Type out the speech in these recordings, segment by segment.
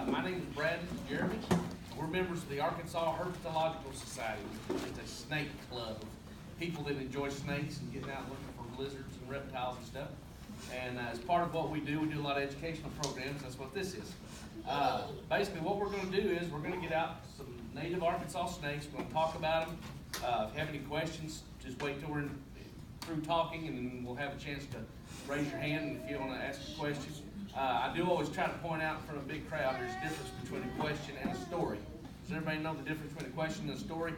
My name is Brad and Jeremy. We're members of the Arkansas Herpetological Society. It's a snake club of people that enjoy snakes and getting out looking for lizards and reptiles and stuff. And as part of what we do a lot of educational programs. That's what this is. Basically, what we're going to do is we're going to get out some native Arkansas snakes. We're going to talk about them. If you have any questions, just wait till we're through talking, and then we'll have a chance to raise your hand if you want to ask a question. I do always try to point out in front of a big crowd there's a difference between a question and a story. Does everybody know the difference between a question and a story?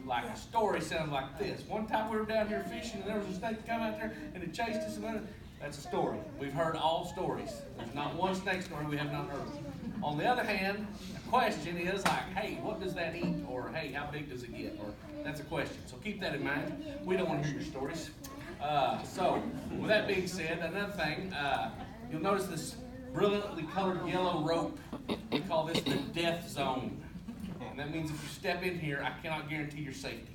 Like a story sounds like this. One time we were down here fishing and there was a snake come out there and it chased us. And that's a story. We've heard all stories. There's not one snake story we have not heard. On the other hand, a question is like, hey, what does that eat? Or hey, how big does it get? Or that's a question. So keep that in mind. We don't want to hear your stories. So with that being said, another thing, you'll notice this brilliantly colored yellow rope. We call this the death zone. And that means if you step in here, I cannot guarantee your safety.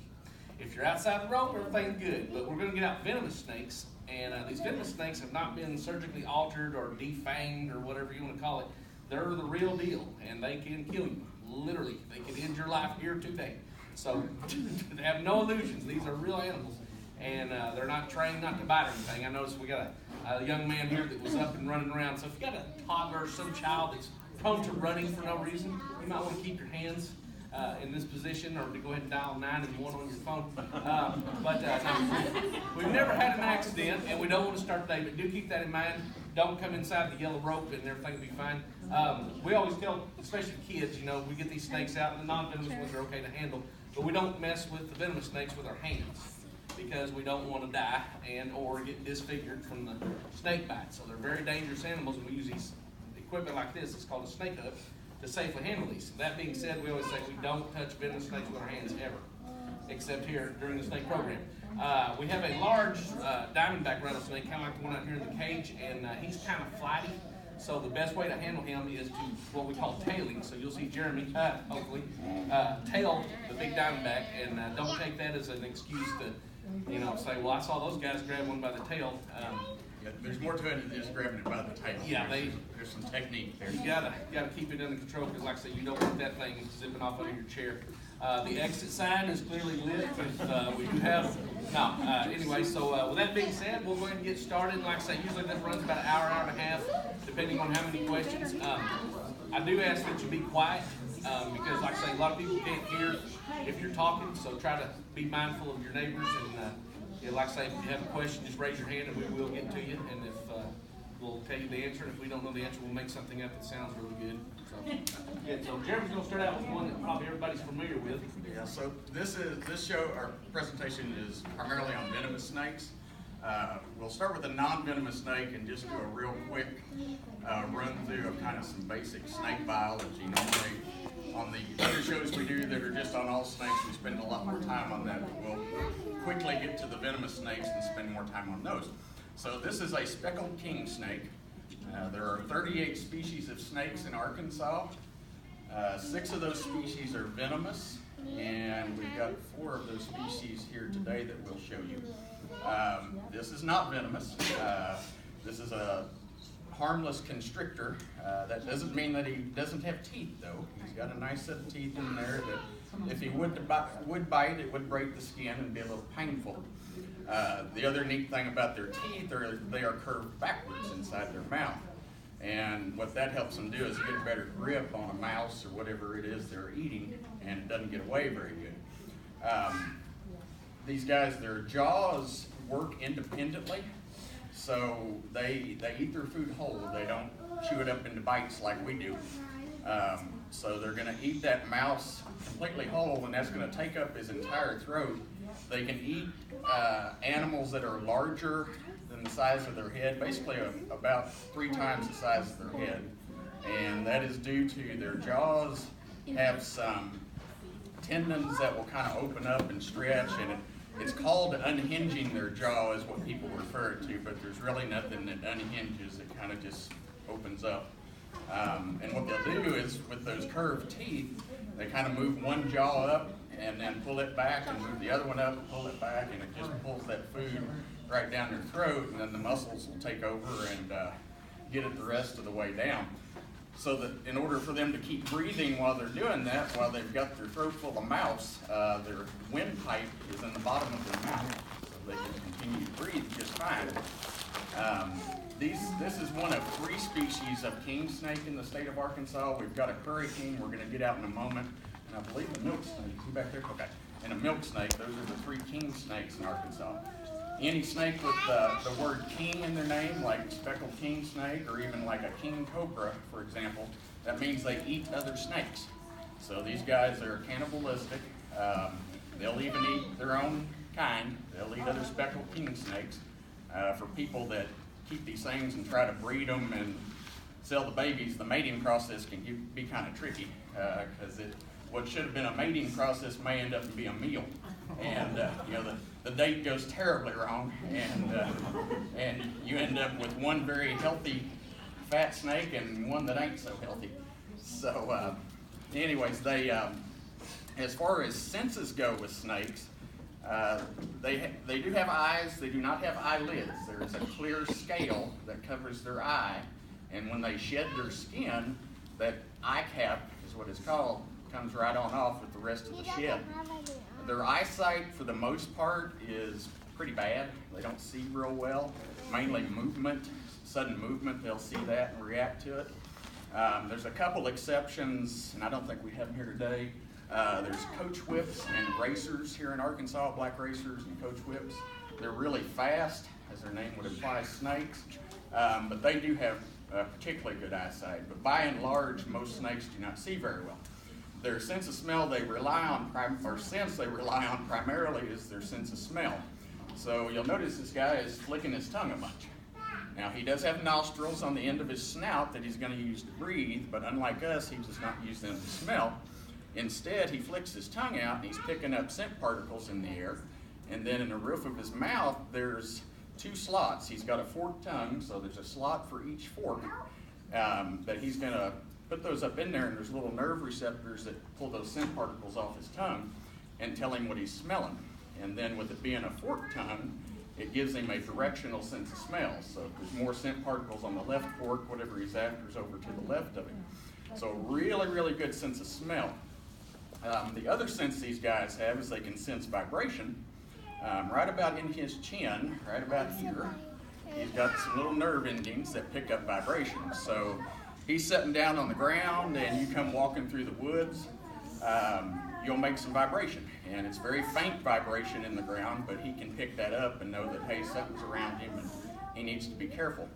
If you're outside the rope, everything's good. But we're going to get out venomous snakes. And these venomous snakes have not been surgically altered or defanged or whatever you want to call it. They're the real deal. And they can kill you. Literally. They can end your life here today. So they have no illusions. These are real animals. And they're not trained not to bite or anything. I noticed we got a young man here that was up and running around. So if you got a toddler or some child that's prone to running for no reason, you might want to keep your hands in this position, or to go ahead and dial 9 if you want on your phone. We've never had an accident, and we don't want to start today, but do keep that in mind. Don't come inside the yellow rope, and everything will be fine. We always tell, especially kids, you know, we get these snakes out, and the non-venomous ones are okay to handle, but we don't mess with the venomous snakes with our hands, because we don't want to die and or get disfigured from the snake bite. So they're very dangerous animals, and we use these equipment like this. It's called a snake hook to safely handle these. That being said, we always say we don't touch venomous snakes with our hands ever, except here during the snake program. We have a large Diamondback rattlesnake, kind of like the one out here in the cage, and he's kind of flighty. So the best way to handle him is to what we call tailing. So you'll see Jeremy, hopefully, tail the big Diamondback, and don't take that as an excuse to, you know, say, well, I saw those guys grab one by the tail. Yeah, there's more to it than just grabbing it by the tail. Yeah, there's some technique there. You gotta keep it under control, because like I said, you don't want that thing zipping off under your chair. The exit sign is clearly lit, but we do have, anyway, so with that being said, we'll go ahead and get started. Like I say, usually that runs about an hour, hour and a half, depending on how many questions. I do ask that you be quiet, because like I say, a lot of people can't hear if you're talking, so try to be mindful of your neighbors. And yeah, like I say, if you have a question, just raise your hand and we will get to you. And if we'll tell you the answer, and if we don't know the answer, we'll make something up that sounds really good. So Jeremy's going to start out with one that probably everybody's familiar with. Yeah, so this show, our presentation is primarily on venomous snakes. We'll start with a non-venomous snake and just do a real quick run through of kind of some basic snake biology. Normally, on the other shows we do that are just on all snakes, we spend a lot more time on that. We'll quickly get to the venomous snakes and spend more time on those. So this is a speckled king snake. There are 38 species of snakes in Arkansas. 6 of those species are venomous, and we've got 4 of those species here today that we'll show you. This is not venomous. This is a harmless constrictor. That doesn't mean that he doesn't have teeth, though. He's got a nice set of teeth in there that if he would bite, it would break the skin and be a little painful. The other neat thing about their teeth are they are curved backwards inside their mouth. And what that helps them do is get a better grip on a mouse or whatever it is they're eating, and it doesn't get away very good. These guys, their jaws work independently, so they eat their food whole. They don't chew it up into bites like we do. So they're going to eat that mouse completely whole, and that's going to take up his entire throat. They can eat animals that are larger than the size of their head, basically about 3 times the size of their head. And that is due to their jaws have some tendons that will kind of open up and stretch, and it's called unhinging their jaw is what people refer it to, but there's really nothing that unhinges. It kind of just opens up. And what they'll do is with those curved teeth, they kind of move one jaw up and then pull it back and move the other one up and pull it back, and it just pulls that food right down their throat, and then the muscles will take over and get it the rest of the way down. so that in order for them to keep breathing while they're doing that, while they've got their throat full of mouse, their windpipe is in the bottom of their mouth, so they can continue to breathe just fine. This is one of 3 species of king snake in the state of Arkansas. We've got a prairie king we're going to get out in a moment, and I believe a milk snake. Is he back there? Okay. And a milk snake. Those are the 3 king snakes in Arkansas. Any snake with the word king in their name, like speckled king snake, or even like a king cobra, for example, that means they eat other snakes. So these guys are cannibalistic. They'll even eat their own kind. They'll eat other speckled king snakes. For people that keep these things and try to breed them and sell the babies, the mating process can be kind of tricky, because what should have been a mating process may end up being a meal. And the date goes terribly wrong, and you end up with one very healthy fat snake and one that ain't so healthy. So anyways, they as far as senses go with snakes, they do have eyes. They do not have eyelids. There is a clear scale that covers their eye, and when they shed their skin, that eye cap is what it's called, comes right on off with the rest of the shed. Their eyesight, for the most part, is pretty bad. They don't see real well. Mainly movement, sudden movement, they'll see that and react to it. There's a couple exceptions, and I don't think we have them here today. There's coach whips and racers here in Arkansas, black racers and coach whips. They're really fast, as their name would imply, snakes, but they do have particularly good eyesight. But by and large, most snakes do not see very well. Their sense of smell they rely on, primarily is their sense of smell. So you'll notice this guy is flicking his tongue a bunch. Now he does have nostrils on the end of his snout that he's going to use to breathe, but unlike us, he does not use them to smell. Instead, he flicks his tongue out and he's picking up scent particles in the air. And then in the roof of his mouth, there's 2 slots. He's got a forked tongue, so there's a slot for each fork that he's going to put those up in there, and there's little nerve receptors that pull those scent particles off his tongue and tell him what he's smelling. And then with it being a forked tongue, it gives him a directional sense of smell. So if there's more scent particles on the left fork, whatever he's after is over to the left of him. So really, really good sense of smell. The other sense these guys have is they can sense vibration. Right about in his chin, right about here, he's got some little nerve endings that pick up vibration. So he's sitting down on the ground and you come walking through the woods, you'll make some vibration. And it's very faint vibration in the ground, but he can pick that up and know that, hey, something's around him and he needs to be careful.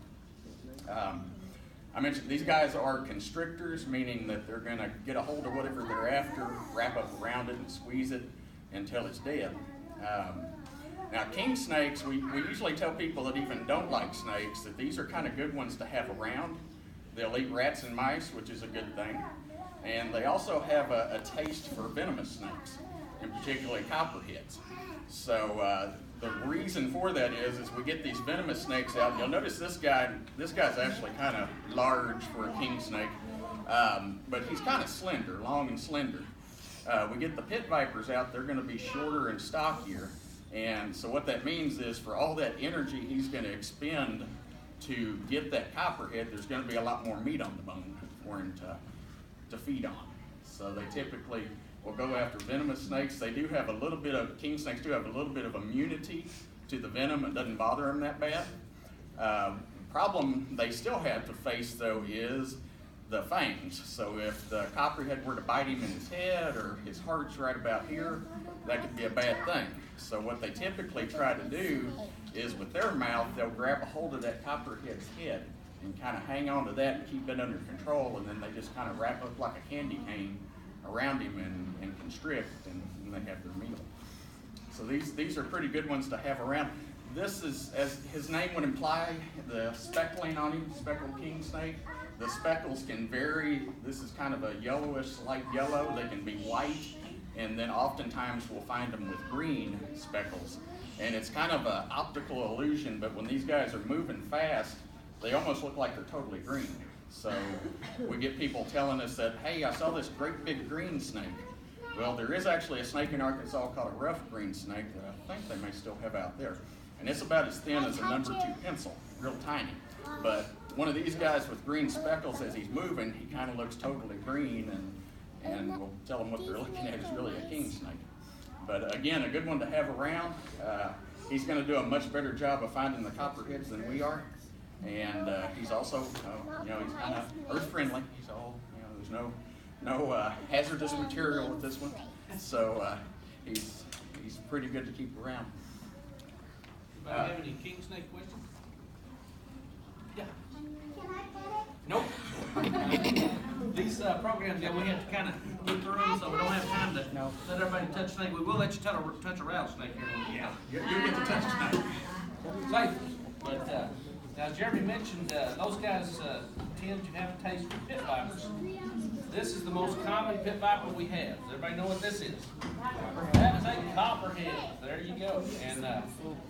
I mentioned these guys are constrictors, meaning that they're going to get a hold of whatever they're after, wrap up around it and squeeze it until it's dead. Now, king snakes, we usually tell people that even don't like snakes that these are kind of good ones to have around. They'll eat rats and mice, which is a good thing. And they also have a taste for venomous snakes, and particularly copperheads. So the reason for that is we get these venomous snakes out. You'll notice this guy's actually kind of large for a king snake, but he's kind of slender, long and slender. We get the pit vipers out, they're going to be shorter and stockier. And so what that means is for all that energy he's going to expend to get that copperhead, there's going to be a lot more meat on the bone for him to feed on. So they typically will go after venomous snakes. They do have a little bit of, king snakes do have a little bit of immunity to the venom. It doesn't bother them that bad. Problem they still have to face though is the fangs. So if the copperhead were to bite him in his head or his heart's right about here, that could be a bad thing. So what they typically try to do is with their mouth, they'll grab a hold of that copperhead's head and kind of hang on to that and keep it under control, and then they just kind of wrap up like a candy cane around him and constrict, and they have their meal. So these are pretty good ones to have around. This is, as his name would imply, the speckling on him, speckled king snake. The speckles can vary. This is kind of a yellowish, light yellow. They can be white, and then oftentimes we'll find them with green speckles. And it's kind of an optical illusion, but when these guys are moving fast, they almost look like they're totally green. So we get people telling us that, hey, I saw this great big green snake. Well, there is actually a snake in Arkansas called a rough green snake that I think they may still have out there. And it's about as thin as a number 2 pencil, real tiny. But one of these guys with green speckles, as he's moving, he kind of looks totally green, and we'll tell them what they're looking at is really a king snake. But again, a good one to have around. He's going to do a much better job of finding the copperheads than we are. And he's also, he's kind of earth-friendly. He's all, there's no hazardous material with this one. So he's pretty good to keep around. Anybody have any king snake questions? Yeah. Nope. These programs, we have to kind of get through them, so we don't have time to let everybody touch snake. We will let you touch a rattlesnake here. Yeah, you get to touch a snake. Safe. But now, Jeremy mentioned those guys tend to have a taste for pit vipers. This is the most common pit viper we have. Does everybody know what this is? That is a copperhead. There you go. And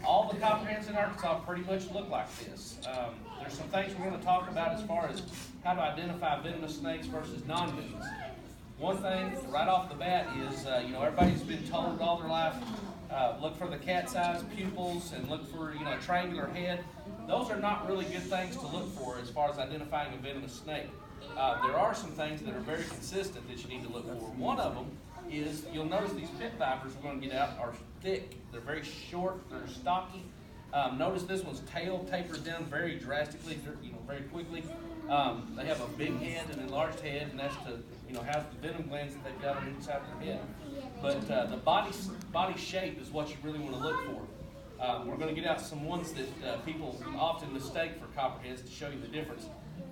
all the copperheads in Arkansas pretty much look like this. There's some things we're going to talk about as far as how to identify venomous snakes versus non-venomous. One thing right off the bat is, everybody's been told all their life, look for the cat-sized pupils and look for, a triangular head. Those are not really good things to look for as far as identifying a venomous snake. There are some things that are very consistent that you need to look for. One of them is, you'll notice these pit vipers we're going to get out are thick. They're very short. They're stocky. Notice this one's tail tapers down very drastically, very quickly. They have a big head, an enlarged head, and that's to, house the venom glands that they've got on each side of their head. But the body shape is what you really want to look for. We're going to get out some ones that people often mistake for copperheads to show you the difference.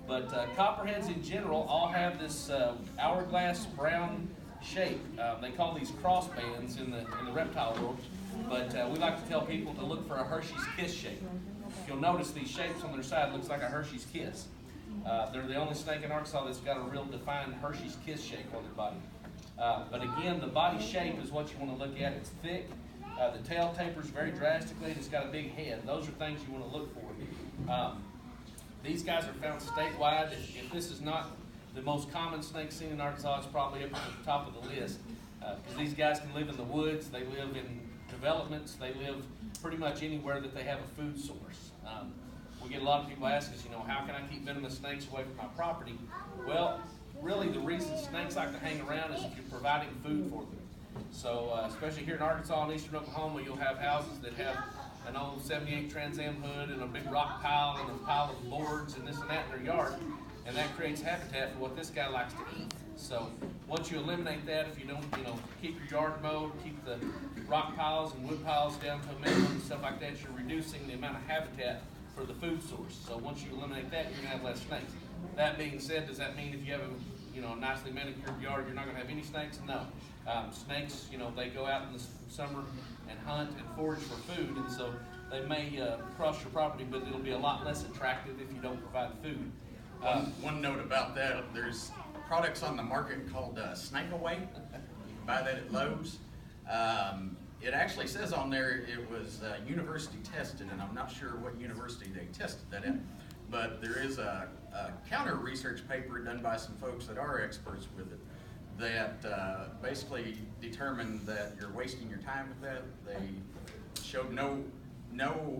But copperheads in general all have this hourglass brown shape. They call these cross bands in the reptile world. But we like to tell people to look for a Hershey's Kiss shape. You'll notice these shapes on their side looks like a Hershey's Kiss. They're the only snake in Arkansas that's got a real defined Hershey's Kiss shape on their body. But again, the body shape is what you want to look at. It's thick. The tail tapers very drastically, and it's got a big head. Those are things you want to look for. These guys are found statewide. If this is not the most common snake seen in Arkansas, it's probably up at the top of the list. Because these guys can live in the woods, they live in developments, they live pretty much anywhere that they have a food source. We get a lot of people ask us, how can I keep venomous snakes away from my property? Well, really the reason snakes like to hang around is if you're providing food for them. So, especially here in Arkansas and eastern Oklahoma, you'll have houses that have an old 78 Trans Am hood and a big rock pile and a pile of boards and this and that in their yard. And that creates habitat for what this guy likes to eat. So once you eliminate that, if you don't, keep your yard mowed, keep the rock piles and wood piles down to a minimum and stuff like that, you're reducing the amount of habitat for the food source. So once you eliminate that, you're going to have less snakes. That being said, does that mean if you have a nicely manicured yard, you're not going to have any snakes? No. Snakes, they go out in the summer and hunt and forage for food, and so they may cross your property, but it'll be a lot less attractive if you don't provide food. One note about that, there's products on the market called Snake Away. You can buy that at Lowe's. It actually says on there it was university tested, and I'm not sure what university they tested that at, but there is a counter research paper done by some folks that are experts with it that basically determined that you're wasting your time with that. They showed no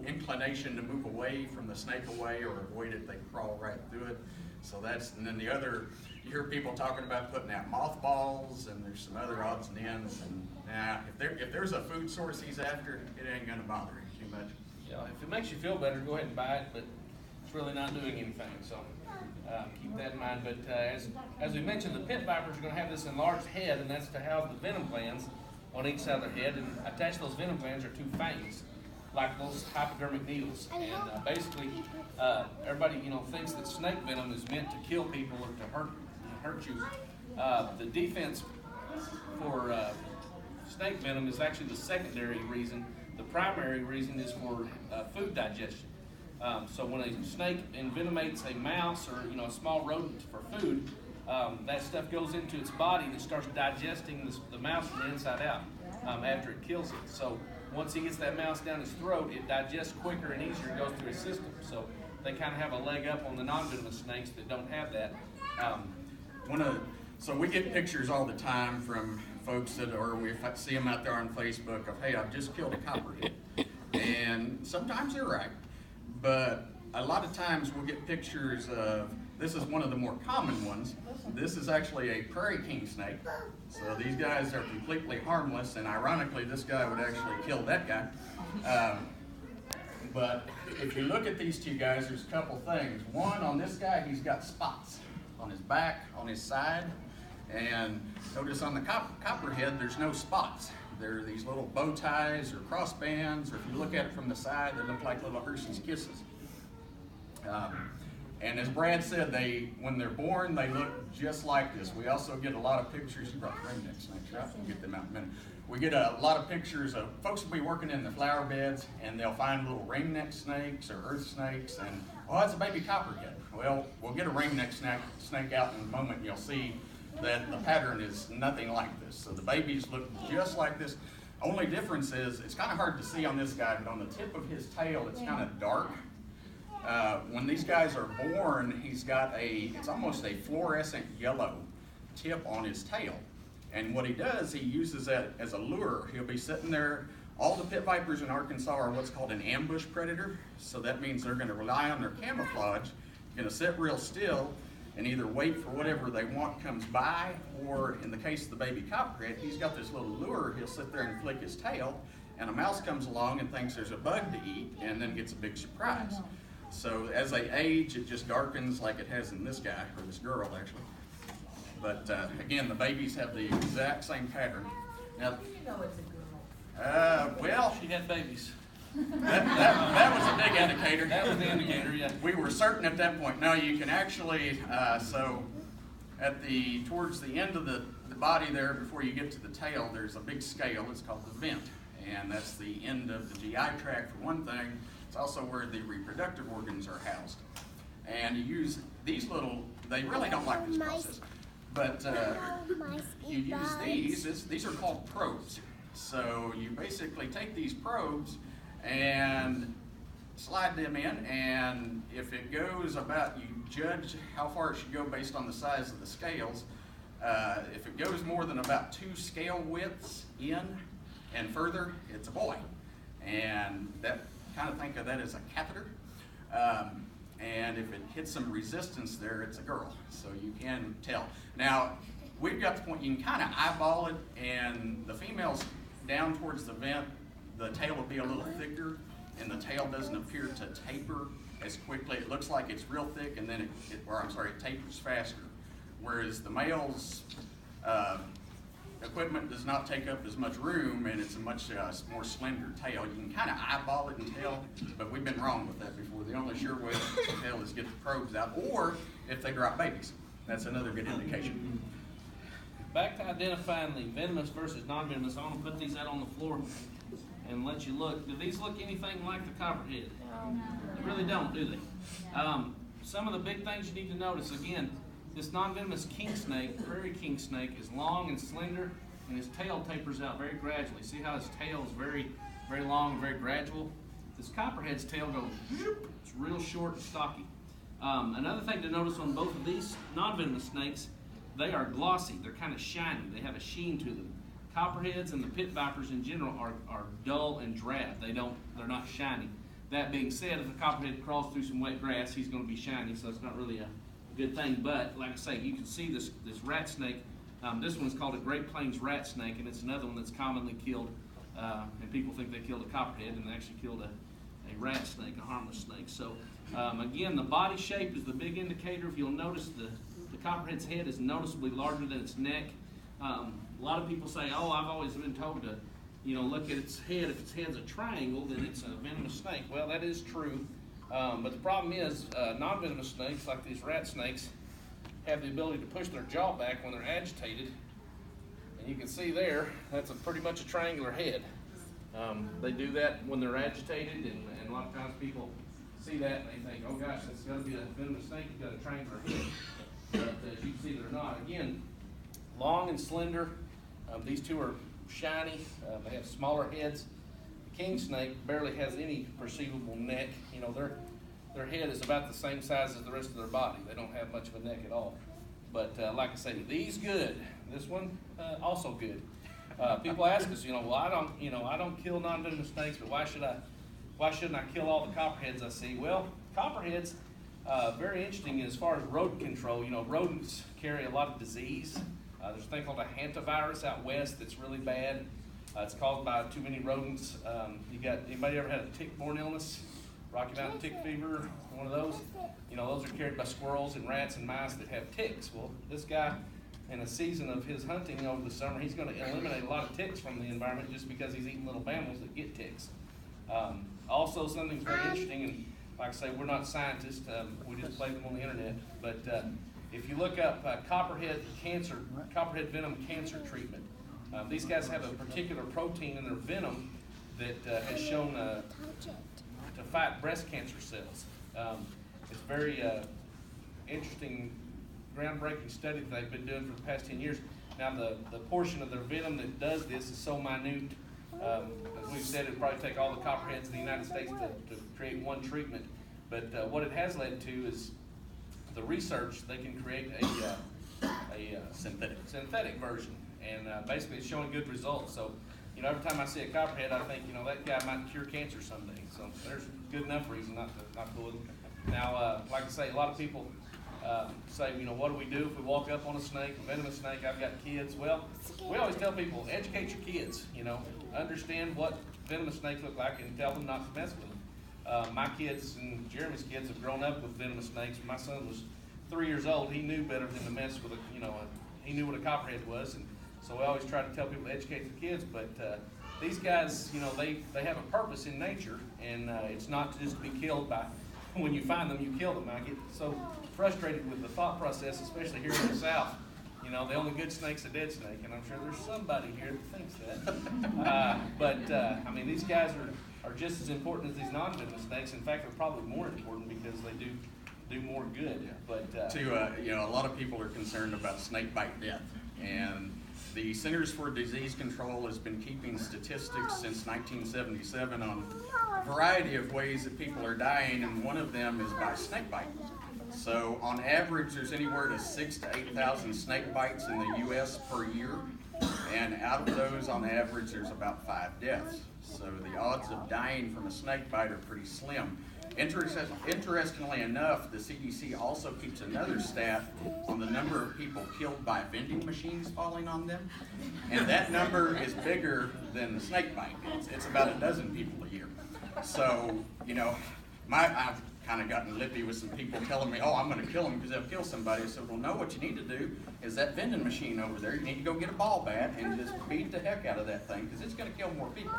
inclination to move away from the snake away or avoid it. They crawl right through it. So that's, and then the other, you hear people talking about putting out mothballs, and there's some other odds and ends. And if there's a food source he's after, it ain't gonna bother him too much. Yeah, if it makes you feel better, go ahead and buy it, but it's really not doing anything. So keep that in mind. But as we mentioned, the pit vipers are going to have this enlarged head, and that's to house the venom glands on each side of their head. And attached to those venom glands are two fangs, like those hypodermic needles. And basically, everybody thinks that snake venom is meant to kill people or to hurt you. The defense for snake venom is actually the secondary reason. The primary reason is for food digestion. So when a snake envenomates a mouse or a small rodent for food, that stuff goes into its body and it starts digesting the mouse from the inside out after it kills it. So once he gets that mouse down his throat, it digests quicker and easier and goes through his system. So they kind of have a leg up on the non-venomous snakes that don't have that. So we get pictures all the time from folks or we see them out there on Facebook of, hey, I've just killed a copperhead. And sometimes they're right. But a lot of times we'll get pictures of, this is one of the more common ones. This is actually a Prairie Kingsnake. So these guys are completely harmless, and ironically, this guy would actually kill that guy. But if you look at these two guys, there's a couple things. One, on this guy, he's got spots on his back, on his side, and notice on the copperhead, there's no spots. There are these little bow ties or cross bands, or if you look at it from the side, they look like little Hershey's Kisses. And as Brad said, when they're born, they look just like this. We also get a lot of pictures. You brought the ringneck snakes out. We'll get them out in a minute. We get a lot of pictures of folks will be working in the flower beds, and they'll find little ringneck snakes or earth snakes, and oh, that's a baby copperhead. Well, we'll get a ringneck snake out in a moment, and you'll see that the pattern is nothing like this. So the babies look just like this. Only difference is it's kind of hard to see on this guy, but on the tip of his tail, it's kind of dark. When these guys are born, he's got it's almost a fluorescent yellow tip on his tail. And what he does, he uses that as a lure. He'll be sitting there. All the pit vipers in Arkansas are what's called an ambush predator. So that means they're going to rely on their camouflage, going to sit real still, and either wait for whatever they want comes by, or in the case of the baby copperhead, he's got this little lure. He'll sit there and flick his tail, and a mouse comes along and thinks there's a bug to eat, and then gets a big surprise. So as they age, it just darkens like it has in this guy, or this girl actually. But again, the babies have the exact same pattern. Now, How do you know it's a girl? well, She had babies. that was a big indicator. That was the indicator, yeah. We were certain at that point. Now you can actually, so at towards the end of the body there, before you get to the tail, there's a big scale. It's called the vent, and that's the end of the GI tract for one thing. It's also where the reproductive organs are housed. And you use these little, they really don't like this process, but you use these are called probes. So you basically take these probes and slide them in, and if it goes about, you judge how far it should go based on the size of the scales. If it goes more than about 2 scale widths in and further, it's a boy. And that, kind of think of that as a catheter. And if it hits some resistance there, it's a girl. So you can tell. Now, we've got the point, you can kind of eyeball it, and the females down towards the vent, the tail will be a little thicker, and the tail doesn't appear to taper as quickly. It looks like it's real thick, and then it tapers faster. Whereas the male's equipment does not take up as much room, and it's a much more slender tail. You can kind of eyeball it and tell, but we've been wrong with that before. The only sure way to tell is get the probes out, or if they drop babies. That's another good indication. Back to identifying the venomous versus non-venomous, I want to put these out on the floor and let you look. Do these look anything like the copperhead? They really don't, do they? Some of the big things you need to notice, again, this non-venomous kingsnake, prairie kingsnake, is long and slender, and his tail tapers out very gradually. See how his tail is very, very long and very gradual? This copperhead's tail goes, it's real short and stocky. Another thing to notice on both of these non-venomous snakes, they are glossy. They're kind of shiny. They have a sheen to them. Copperheads and the pit vipers in general are dull and drab. They're not shiny. That being said, if a copperhead crawls through some wet grass, he's going to be shiny, so it's not really a good thing. But like I say, you can see this rat snake. This one's called a Great Plains rat snake, and it's another one that's commonly killed. And people think they killed a copperhead, and they actually killed a rat snake, a harmless snake. So again, the body shape is the big indicator. If you'll notice, the copperhead's head is noticeably larger than its neck. A lot of people say, "Oh, I've always been told to, look at its head. If its head's a triangle, then it's a venomous snake." Well, that is true. But the problem is, non-venomous snakes, like these rat snakes, have the ability to push their jaw back when they're agitated. And you can see there, that's pretty much a triangular head. They do that when they're agitated, and a lot of times people see that and they think, "Oh gosh, that's got to be a venomous snake, it's got a triangular head." But as you can see, they're not. Again, long and slender. These two are shiny. They have smaller heads. The king snake barely has any perceivable neck. Their head is about the same size as the rest of their body. They don't have much of a neck at all. But like I say, these good. This one also good. People ask us, well, I don't kill non-venomous snakes, but why shouldn't I kill all the copperheads I see? Well, Copperheads, very interesting as far as rodent control. You know, rodents carry a lot of disease. There's a thing called a hantavirus out west that's really bad. It's caused by too many rodents. Anybody ever had a tick-borne illness? Rocky Mountain tick fever, one of those? You know, those are carried by squirrels and rats and mice that have ticks. Well, this guy, in a season of his hunting over the summer, he's going to eliminate a lot of ticks from the environment just because he's eating little mammals that get ticks. Also, something's very interesting, and like I say, we're not scientists, we just play them on the internet, but if you look up copperhead venom cancer treatment, these guys have a particular protein in their venom that has shown to fight breast cancer cells. It's very interesting, groundbreaking study that they've been doing for the past 10 years. Now, the portion of their venom that does this is so minute. As we've said, it'd probably take all the copperheads in the United States to create one treatment. But what it has led to is the research. They can create a synthetic version, and basically it's showing good results. So, you know, every time I see a copperhead, I think, you know, that guy might cure cancer someday. So there's good enough reason not to fool them. Now, like I say, a lot of people say, you know, what do we do if we walk up on a snake, a venomous snake? I've got kids. Well, we always tell people, educate your kids, you know, understand what venomous snakes look like and tell them not to mess with them. My kids and Jeremy's kids have grown up with venomous snakes. When my son was 3 years old, he knew better than to mess with he knew what a copperhead was, and so we always try to tell people to educate the kids. But these guys, you know, they have a purpose in nature, and it's not just to be killed by, when you find them, you kill them. I get so frustrated with the thought process, especially here in the South. You know, the only good snake's a dead snake, and I'm sure there's somebody here that thinks that. But I mean, these guys are just as important as these non-venomous snakes. In fact, they're probably more important because they do more good. But you know, a lot of people are concerned about snakebite death, and the Centers for Disease Control has been keeping statistics since 1977 on a variety of ways that people are dying, and one of them is by snakebite. So on average, there's anywhere to 6,000 to 8,000 snake bites in the U.S. per year, and out of those, on average, there's about 5 deaths. So the odds of dying from a snake bite are pretty slim. Interestingly enough, the CDC also keeps another stat on the number of people killed by vending machines falling on them, and that number is bigger than the snake bite. It's about a dozen people a year. So, you know, I've kind of gotten lippy with some people telling me, oh, I'm going to kill them because they'll kill somebody. I said, well, no, what you need to do is that vending machine over there, you need to go get a ball bat and just beat the heck out of that thing because it's going to kill more people.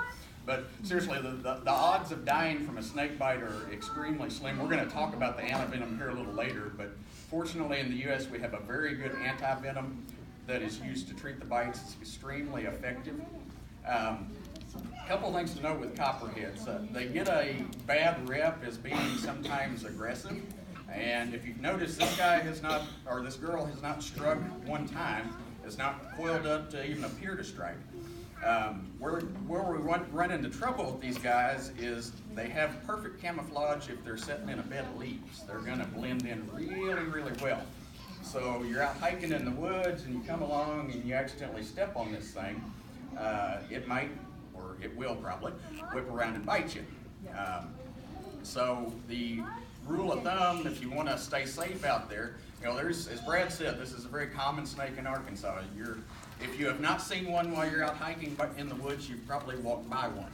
But seriously, the odds of dying from a snake bite are extremely slim. We're going to talk about the antivenom here a little later, but fortunately in the U.S. we have a very good antivenom that is used to treat the bites. It's extremely effective. A couple things to note with copperheads. They get a bad rep as being sometimes aggressive. And if you've noticed, this guy has not, or this girl has not struck one time, has not coiled up to even appear to strike. Where we run into trouble with these guys is they have perfect camouflage if they're sitting in a bed of leaves. They're going to blend in really, really well. So you're out hiking in the woods and you come along and you accidentally step on this thing, it might, or it will probably, whip around and bite you. So the rule of thumb, if you want to stay safe out there, you know, there's, as Brad said, this is a very common snake in Arkansas. If you have not seen one while you're out hiking in the woods, you've probably walked by one.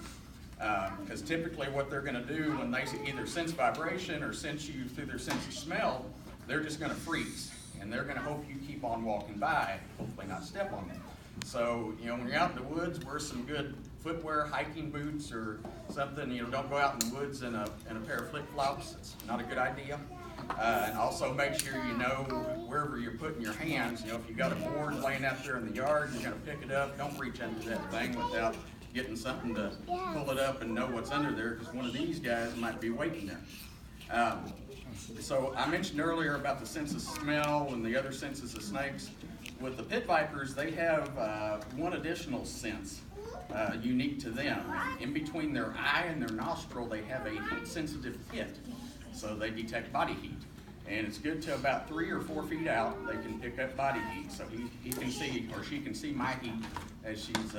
Because typically what they're going to do when they either sense vibration or sense you through their sense of smell, they're just going to freeze. And they're going to hope you keep on walking by, hopefully not step on them. So, you know, when you're out in the woods, wear some good footwear, hiking boots or something. You know, don't go out in the woods in a pair of flip-flops. It's not a good idea. And also make sure you know wherever you're putting your hands. You know, if you got a board laying out there in the yard, you're going to pick it up. Don't reach under that thing without getting something to pull it up and know what's under there, because one of these guys might be waiting there. So I mentioned earlier about the sense of smell and the other senses of snakes. With the pit vipers, they have one additional sense unique to them. In between their eye and their nostril, they have a heat-sensitive pit. So they detect body heat. And it's good to about 3 or 4 feet out, they can pick up body heat. So he can see, or she can see my heat as she's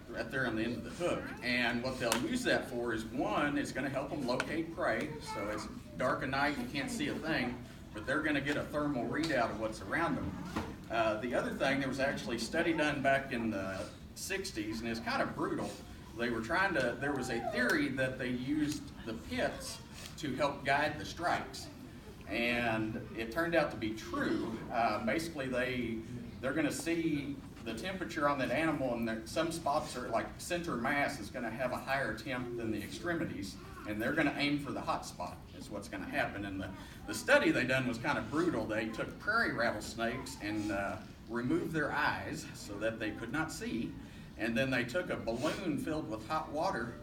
right there on the end of the hook. And what they'll use that for is, one, it's going to help them locate prey. So as dark of night, you can't see a thing, but they're gonna get a thermal readout of what's around them. The other thing, there was actually a study done back in the 60s, and it's kind of brutal. They were there was a theory that they used the pits to help guide the strikes. And it turned out to be true. Basically, they're gonna see the temperature on that animal, and some spots are like center mass is gonna have a higher temp than the extremities, and they're gonna aim for the hot spot is what's gonna happen. And the study they done was kind of brutal. They took prairie rattlesnakes and removed their eyes so that they could not see, and then they took a balloon filled with hot water,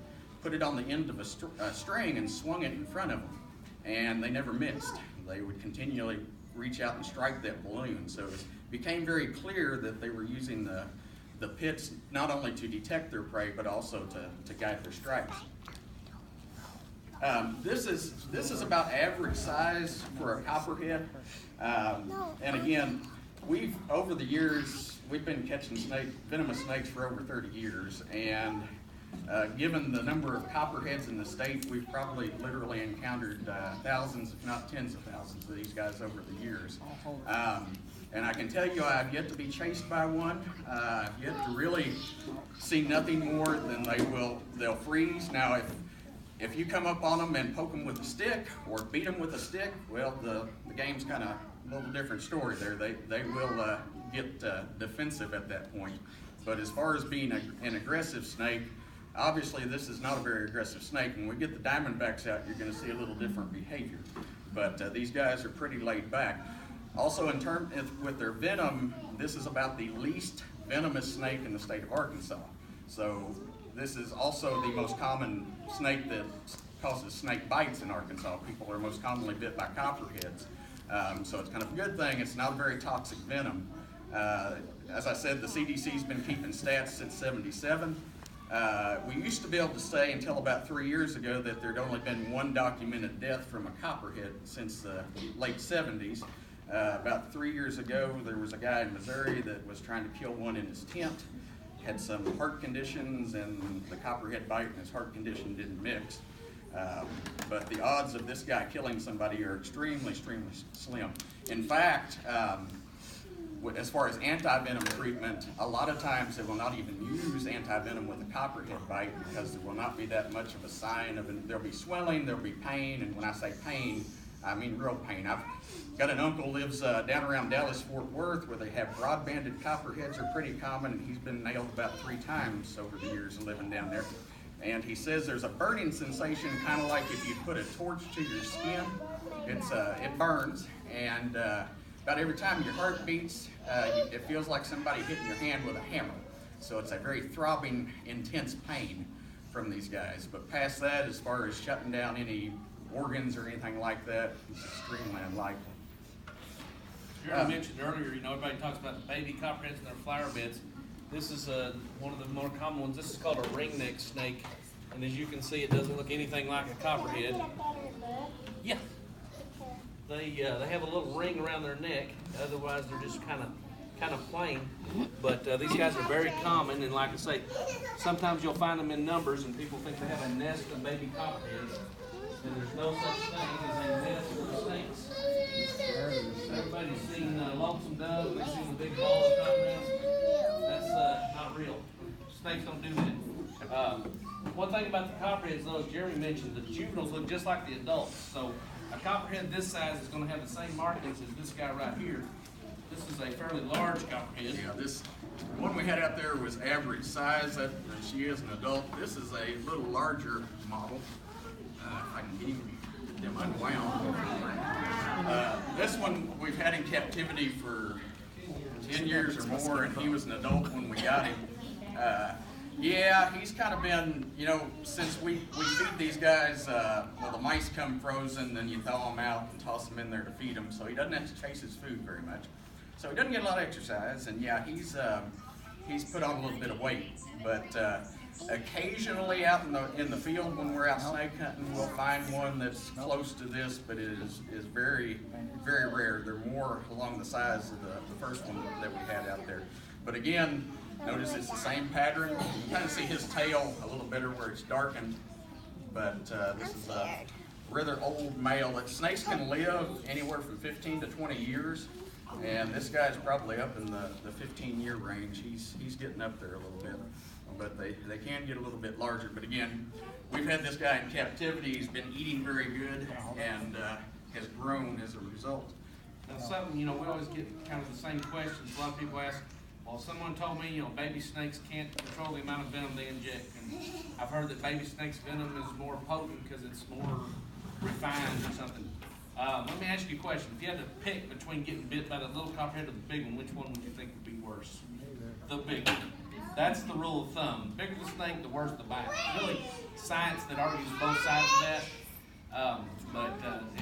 put it on the end of a string and swung it in front of them, and they never missed. They would continually reach out and strike that balloon. So it became very clear that they were using the pits not only to detect their prey, but also to guide their strikes. This is about average size for a copperhead. And again, over the years, we've been catching venomous snakes for over 30 years. And given the number of copperheads in the state, we've probably literally encountered thousands, if not tens of thousands of these guys over the years. And I can tell you, I've yet to be chased by one. I've yet to really see nothing more than they'll freeze. Now, if you come up on them and poke them with a stick or beat them with a stick, well, the game's kind of a little different story there. They will get defensive at that point. But as far as being an aggressive snake, obviously this is not a very aggressive snake. When we get the Diamondbacks out, you're going to see a little different behavior. But these guys are pretty laid back. Also, with their venom, this is about the least venomous snake in the state of Arkansas. So this is also the most common snake that causes snake bites in Arkansas. People are most commonly bit by copperheads. So it's kind of a good thing. It's not a very toxic venom. As I said, the CDC's been keeping stats since '77. We used to be able to say until about 3 years ago that there'd only been one documented death from a copperhead since the late '70s. About 3 years ago, there was a guy in Missouri that was trying to kill one in his tent. Had some heart conditions, and the copperhead bite and his heart condition didn't mix. But the odds of this guy killing somebody are extremely, extremely slim. In fact, as far as anti-venom treatment, a lot of times they will not even use anti-venom with a copperhead bite because there will not be that much of a sign of there'll be swelling, there'll be pain, and when I say pain, I mean real pain. I've got an uncle lives down around Dallas-Fort Worth where they have broad-banded copperheads are pretty common, and he's been nailed about 3 times over the years of living down there. And he says there's a burning sensation, kind of like if you put a torch to your skin. It burns, and about every time your heart beats, it feels like somebody hitting your hand with a hammer. So it's a very throbbing, intense pain from these guys. But past that, as far as shutting down any organs or anything like that, it's extremely unlikely. Jarre mentioned earlier, everybody talks about the baby copperheads and their flower beds. This is one of the more common ones. This is called a ringneck snake, and as you can see, it doesn't look anything like a copperhead. Yeah. They have a little ring around their neck. Otherwise, they're just kind of plain. But these guys are very common, and like I say, sometimes you'll find them in numbers, and people think they have a nest of baby copperheads. And there's no such thing as a nest of snakes. Everybody's seen Lonesome Dove, and they've seen the big ball of cottonmouths. That's not real. Snakes don't do that. One thing about the copperheads, though, as Jeremy mentioned, the juveniles look just like the adults. So a copperhead this size is going to have the same markings as this guy right here. This is a fairly large copperhead. Yeah, this one we had out there was average size. She is an adult. This is a little larger model. If I can keep them unwound. This one we've had in captivity for 10 years or more, and he was an adult when we got him. Yeah, he's kind of been, since we feed these guys, the mice come frozen, then you thaw them out and toss them in there to feed them, so he doesn't have to chase his food very much. So he doesn't get a lot of exercise, and yeah, he's put on a little bit of weight, but occasionally out in the field when we're out snake hunting, we'll find one that's close to this, but it is very, very rare. They're more along the size of the first one that we had out there. But again, notice it's the same pattern. You can kind of see his tail a little better where it's darkened, but this is rather old male. Snakes can live anywhere from 15 to 20 years, and this guy's probably up in the 15-year range. He's getting up there a little bit, but they can get a little bit larger. But again, we've had this guy in captivity. He's been eating very good and has grown as a result. That's something, we always get kind of the same questions. A lot of people ask, well, someone told me, baby snakes can't control the amount of venom they inject. And I've heard that baby snakes' venom is more potent because it's more refined or something. Let me ask you a question. If you had to pick between getting bit by the little copperhead or the big one, which one would you think would be worse? The big one. That's the rule of thumb. The bigger the snake, the worse the bite. Really science that argues both sides of that. But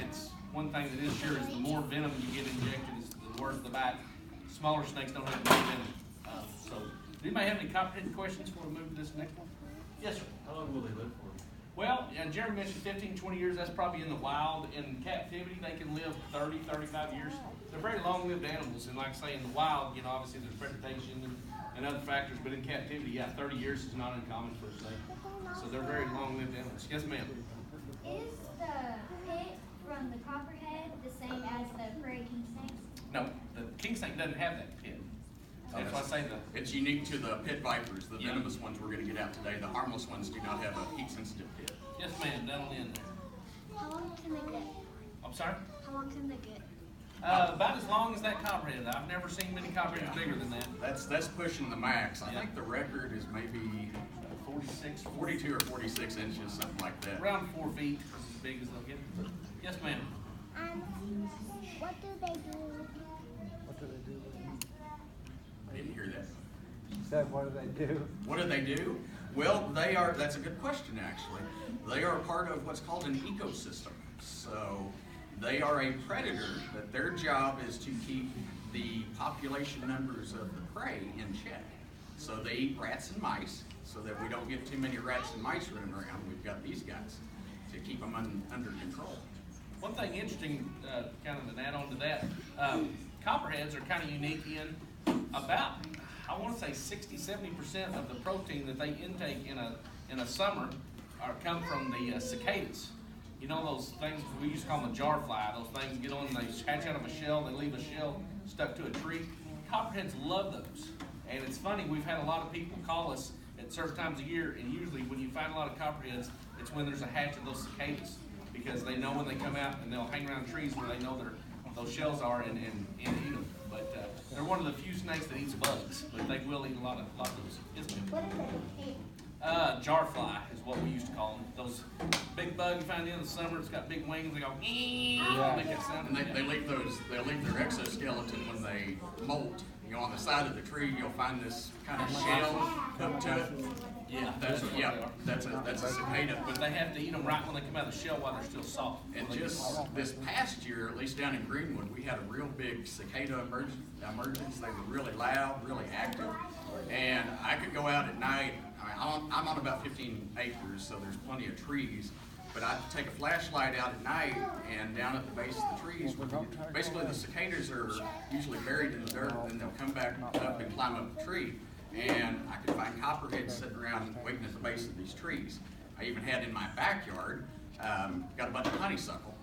it's one thing that is sure is the more venom you get injected, is the worse the bite. Smaller snakes don't have much venom. So, does anybody have any copperhead questions before we move to this next one? Yes, sir. How long will they live for? Well, Jerry mentioned 15, 20 years. That's probably in the wild. In captivity, they can live 30, 35 years. They're very long-lived animals. And like I say, in the wild, obviously there's predation and other factors. But in captivity, 30 years is not uncommon for a snake. So they're very long-lived animals. Yes, ma'am. Is the pit from the copperhead the same as the prairie kingsnakes? No, the kingsnake doesn't have that pit. That's why I say It's unique to the pit vipers, the venomous ones we're going to get out today. The harmless ones do not have a heat-sensitive pit. Yes, ma'am, down in there. How long can they get? I'm sorry? How long can they get? About as long as that copperhead. I've never seen many copperheads bigger than that. That's pushing the max. I think the record is maybe 42 or 46 inches, something like that. Around 4 feet is as big as they'll get. Yes, ma'am. What do they do? I didn't hear that. She said, what do they do? What do they do? Well, that's a good question, actually. They are part of what's called an ecosystem. So they are a predator, but their job is to keep the population numbers of the prey in check. So they eat rats and mice, so that we don't get too many rats and mice running around. We've got these guys to keep them under control. One thing interesting, kind of an add-on to that, copperheads are kind of unique in about, I want to say 60-70% of the protein that they intake in a summer come from the cicadas. Those things, we used to call them a jarre fly. Those things get on, they hatch out of a shell, they leave a shell stuck to a tree. Copperheads love those. And it's funny, we've had a lot of people call us at certain times of year, and usually when you find a lot of copperheads, it's when there's a hatch of those cicadas. Because they know when they come out and they'll hang around trees where they know those shells are and eat them. But they're one of the few snakes that eats bugs, but they will eat a lot of those. Yes, ma'am. What do they eat? Jarre fly is what we used to call them. Those big bugs you find in the summer, it's got big wings, they go, Yeah. make that sound. And they leave their exoskeleton when they molt. On the side of the tree, you'll find this kind of shell up to it. Yeah, That's a cicada. But they have to eat them right when they come out of the shell while they're still soft. And just this past year, at least down in Greenwood, we had a real big cicada emergence. They were really loud, really active. And I could go out at night. I'm on about 15 acres, so there's plenty of trees. But I'd take a flashlight out at night, and down at the base of the trees, basically the cicadas are usually buried in the dirt, and then they'll come back up and climb up the tree. And I could find copperheads sitting around waiting at the base of these trees. I even had in my backyard, got a bunch of honeysuckle.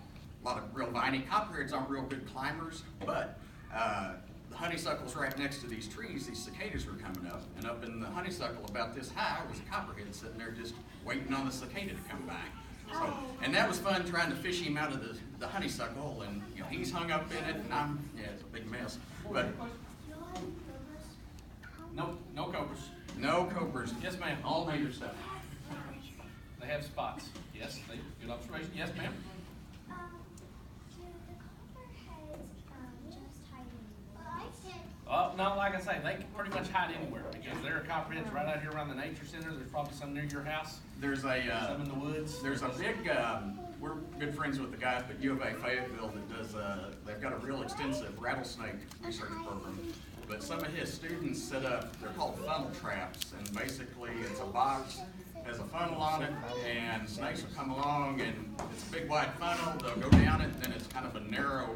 A lot of real viney. Copperheads aren't real good climbers, but the honeysuckle's right next to these trees. These cicadas were coming up, and up in the honeysuckle about this high was a copperhead sitting there just waiting on the cicada to come back. So, and that was fun trying to fish him out of the honeysuckle, and he's hung up in it, and it's a big mess. But No cobras. no cobras. Yes, ma'am. All major stuff. They have spots. Yes, good observation. Yes, ma'am. Do the copperheads just hide in the woods? No, like I say, they can pretty much hide anywhere because there are copperheads right out here around the nature center. There's probably some near your house. There's Some in the woods. There's a big, we're good friends with the guy at U of A Fayetteville that does, they've got a real extensive rattlesnake research program. But some of his students set up, they're called funnel traps, and basically it's a box, has a funnel on it, and snakes will come along, and it's a big wide funnel, they'll go down it, and then it's kind of a narrow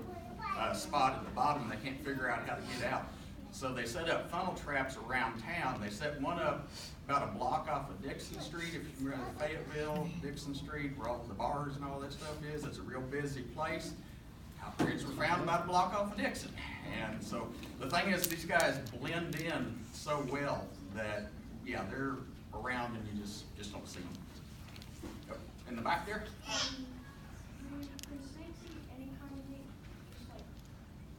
spot at the bottom, and they can't figure out how to get out. So they set up funnel traps around town. They set one up about a block off of Dixon Street, if you remember Fayetteville, Dixon Street, where all the bars and all that stuff is. It's a real busy place. Copperheads were found about a block off of Dixon. And so the thing is, these guys blend in so well that, yeah, they're around and you just don't see them. Yep. In the back there?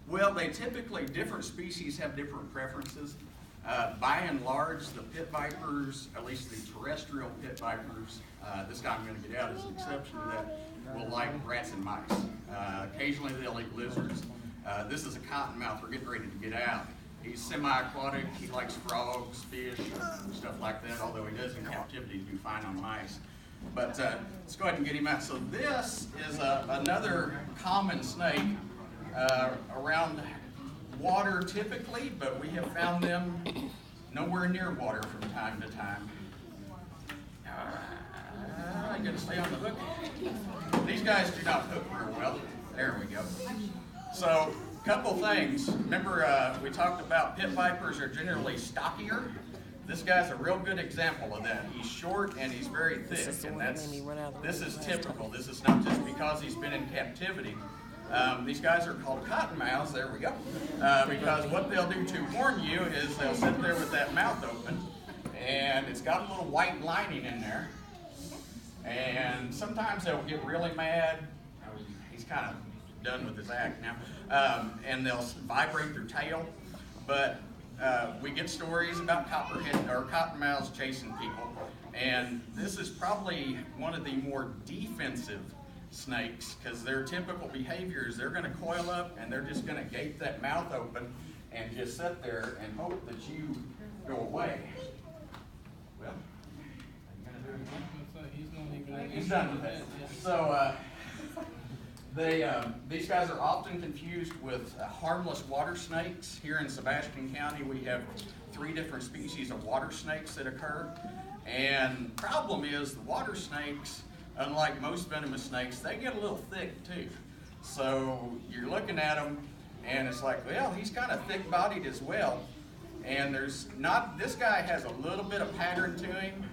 Well, they typically, different species have different preferences. By and large, the pit vipers, at least the terrestrial pit vipers, this guy I'm going to get out as an exception to that, will like rats and mice. Occasionally they'll eat lizards. This is a cottonmouth we're getting ready to get out. He's semi-aquatic, he likes frogs, fish, stuff like that, although he does in captivity do fine on mice. But let's go ahead and get him out. So this is another common snake around water typically, but we have found them nowhere near water from time to time. I gotta stay on the hook. These guys do not hook real well. There we go. So, couple things. Remember, we talked about pit vipers are generally stockier. This guy's a real good example of that. He's short and he's very thick, and this is typical. This is not just because he's been in captivity. These guys are called cottonmouths, there we go, because what they'll do to warn you is they'll sit there with that mouth open, and it's got a little white lining in there, and sometimes they'll get really mad. He's kind of done with his act now, and they'll vibrate their tail, but we get stories about cottonmouths chasing people, and this is probably one of the more defensive snakes, because their typical behavior is they're going to coil up and they're just going to gape that mouth open and just sit there and hope that you go away. Well, are you going to do it again? He's done with it. So these guys are often confused with harmless water snakes. Here in Sebastian County, we have 3 different species of water snakes that occur. And the problem is the water snakes, unlike most venomous snakes, they get a little thick too. So you're looking at them and it's like, well, he's kind of thick-bodied as well. And there's not, this guy has a little bit of pattern to him.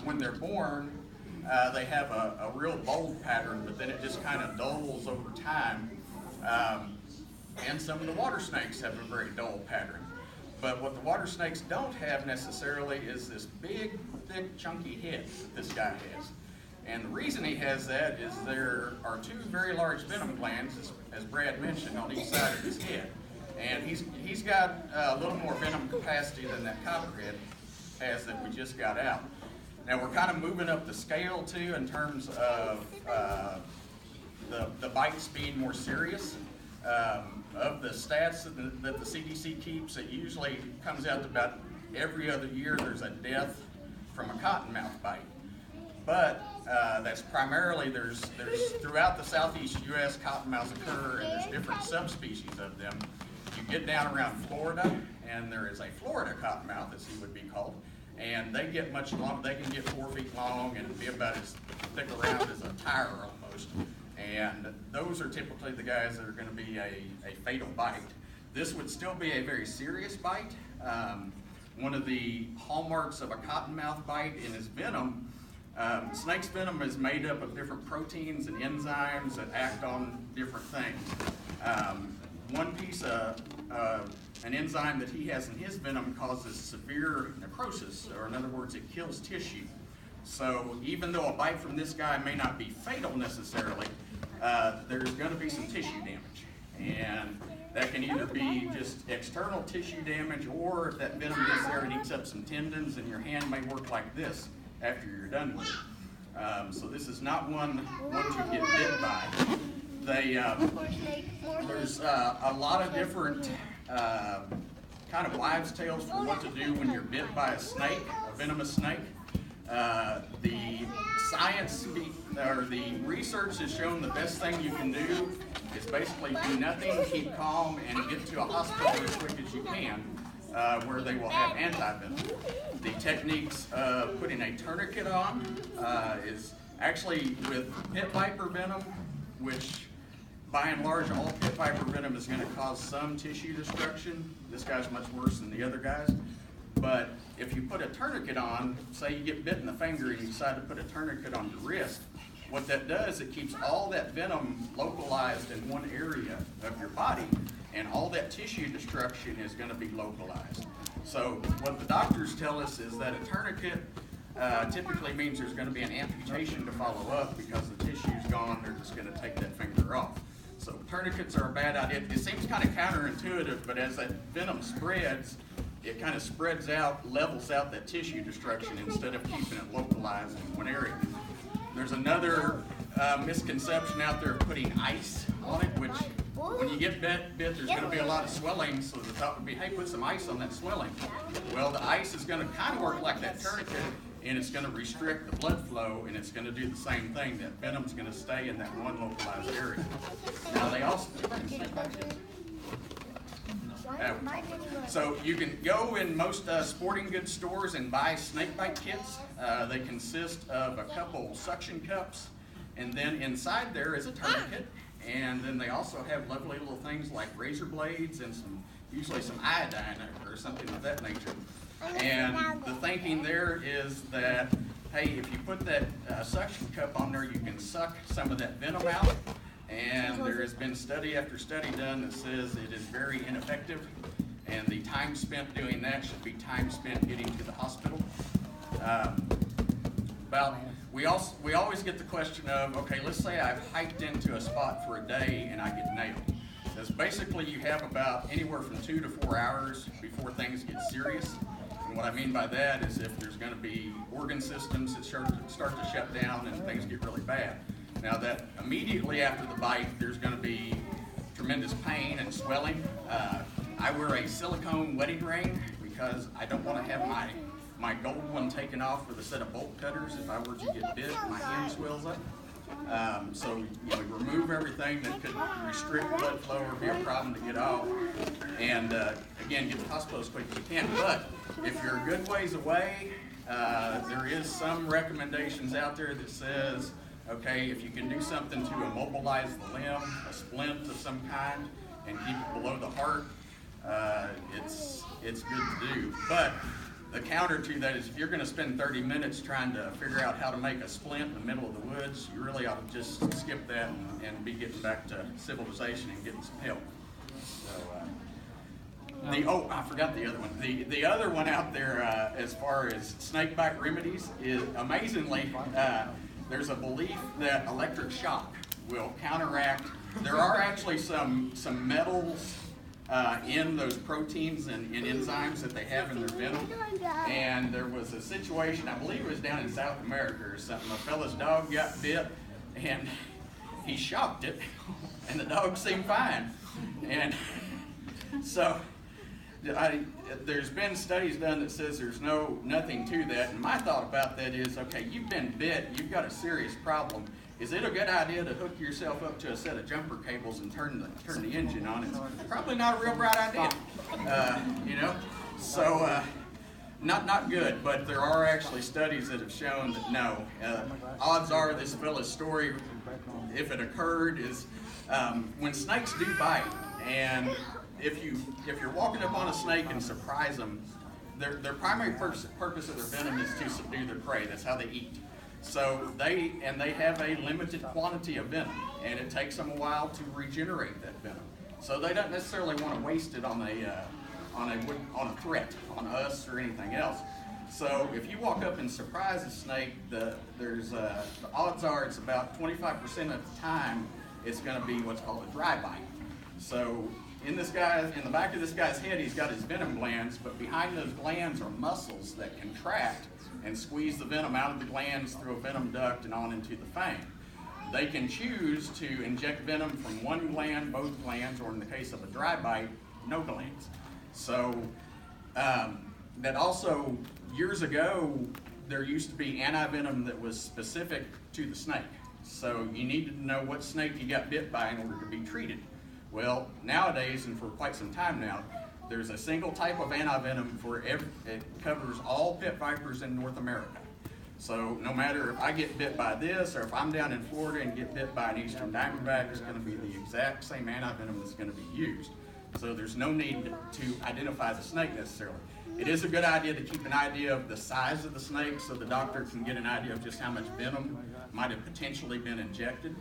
When they're born, they have a real bold pattern, but then it just kind of dulls over time. And some of the water snakes have a very dull pattern. But what the water snakes don't have necessarily is this big, thick, chunky head that this guy has. And the reason he has that is there are 2 very large venom glands, as Brad mentioned, on each side of his head. And he's got a little more venom capacity than that copperhead has that we just got out. Now we're kind of moving up the scale too in terms of the bites being more serious. Of the stats that the CDC keeps, it usually comes out to about every other year there's a death from a cottonmouth bite. But that's primarily, there's throughout the southeast U.S. cottonmouths occur, and there's different subspecies of them. You get down around Florida, and there is a Florida cottonmouth, as he would be called, and they get much longer. They can get 4 feet long and be about as thick around as a tire almost. And those are typically the guys that are going to be a fatal bite. This would still be a very serious bite. One of the hallmarks of a cottonmouth bite in his venom, snake's venom is made up of different proteins and enzymes that act on different things. One piece of an enzyme that he has in his venom causes severe necrosis, or in other words, it kills tissue. So even though a bite from this guy may not be fatal necessarily, there's going to be some tissue damage. And that can either be just external tissue damage, or if that venom gets there and eats up some tendons, and your hand may work like this after you're done with it. So this is not one to get bit by. There's a lot of different kind of wives' tales for what to do when you're bit by a snake, a venomous snake. The science, or the research has shown the best thing you can do is basically do nothing, keep calm, and get to a hospital as quick as you can, where they will have anti-venom. The techniques of putting a tourniquet on is actually with pit viper venom, which by and large all pit viper venom is going to cause some tissue destruction. This guy's much worse than the other guys. But if you put a tourniquet on, say you get bit in the finger and you decide to put a tourniquet on your wrist, what that does, it keeps all that venom localized in one area of your body, and all that tissue destruction is going to be localized. So what the doctors tell us is that a tourniquet typically means there's going to be an amputation to follow up because the tissue's gone, they're just going to take that finger off. So tourniquets are a bad idea. It seems kind of counterintuitive, but as that venom spreads, it kind of spreads out, levels out that tissue destruction instead of keeping it localized in one area. There's another misconception out there of putting ice on it, which when you get bit, there's going to be a lot of swelling, so the thought would be, hey, put some ice on that swelling. Well, the ice is going to kind of work like that tourniquet, and it's going to restrict the blood flow, and it's going to do the same thing. That venom's going to stay in that one localized area. Now, they also... So you can go in most sporting goods stores and buy Snakebite Kits. They consist of a couple suction cups, and then inside there is a tourniquet. And then they also have lovely little things like razor blades and usually some iodine or something of that nature. And the thinking there is that, hey, if you put that suction cup on there, you can suck some of that venom out. And there has been study after study done that says it is very ineffective, and the time spent doing that should be time spent getting to the hospital. We always get the question of, okay, let's say I've hiked into a spot for a day and I get nailed. Because basically you have about anywhere from 2 to 4 hours before things get serious. And what I mean by that is if there's going to be organ systems that start to shut down and things get really bad. Now that immediately after the bite, there's going to be tremendous pain and swelling. I wear a silicone wedding ring because I don't want to have my gold one taken off with a set of bolt cutters. If I were to get bit, my hand swells up. So remove everything that could restrict blood flow or be a problem to get off. And again, get to the hospital as quick as you can. But if you're a good ways away, there is some recommendations out there that says, okay, if you can do something to immobilize the limb, a splint of some kind, and keep it below the heart, it's good to do. But the counter to that is if you're going to spend 30 minutes trying to figure out how to make a splint in the middle of the woods, you really ought to just skip that and be getting back to civilization and getting some help. So, I forgot the other one. The other one out there as far as snake bite remedies is, amazingly, there's a belief that electric shock will counteract. There are actually some metals in those proteins and enzymes that they have in their venom. And there was a situation, I believe it was down in South America or something, a fella's dog got bit and he shocked it and the dog seemed fine. And so there's been studies done that says there's nothing to that. And my thought about that is, okay, you've been bit, you've got a serious problem. Is it a good idea to hook yourself up to a set of jumper cables and turn the engine on? It's probably not a real bright idea, So not good. But there are actually studies that have shown that no. Odds are this fella's story, if it occurred, is when snakes do bite, and if you're walking up on a snake and surprise them, their primary purpose of their venom is to subdue their prey. That's how they eat. So they have a limited quantity of venom, and it takes them a while to regenerate that venom. So they don't necessarily want to waste it on a threat, on us or anything else. So if you walk up and surprise a snake, the odds are it's about 25% of the time it's going to be what's called a dry bite. So in the back of this guy's head, he's got his venom glands, but behind those glands are muscles that contract and squeeze the venom out of the glands through a venom duct and on into the fang. They can choose to inject venom from one gland, both glands, or in the case of a dry bite, no glands. So that also, years ago, there used to be anti-venom that was specific to the snake. So you needed to know what snake you got bit by in order to be treated. Well, nowadays, and for quite some time now, there's a single type of antivenom it covers all pit vipers in North America. So no matter if I get bit by this, or if I'm down in Florida and get bit by an eastern diamondback, it's going to be the exact same antivenom that's going to be used. So there's no need to identify the snake necessarily. It is a good idea to keep an idea of the size of the snake so the doctor can get an idea of just how much venom might have potentially been injected.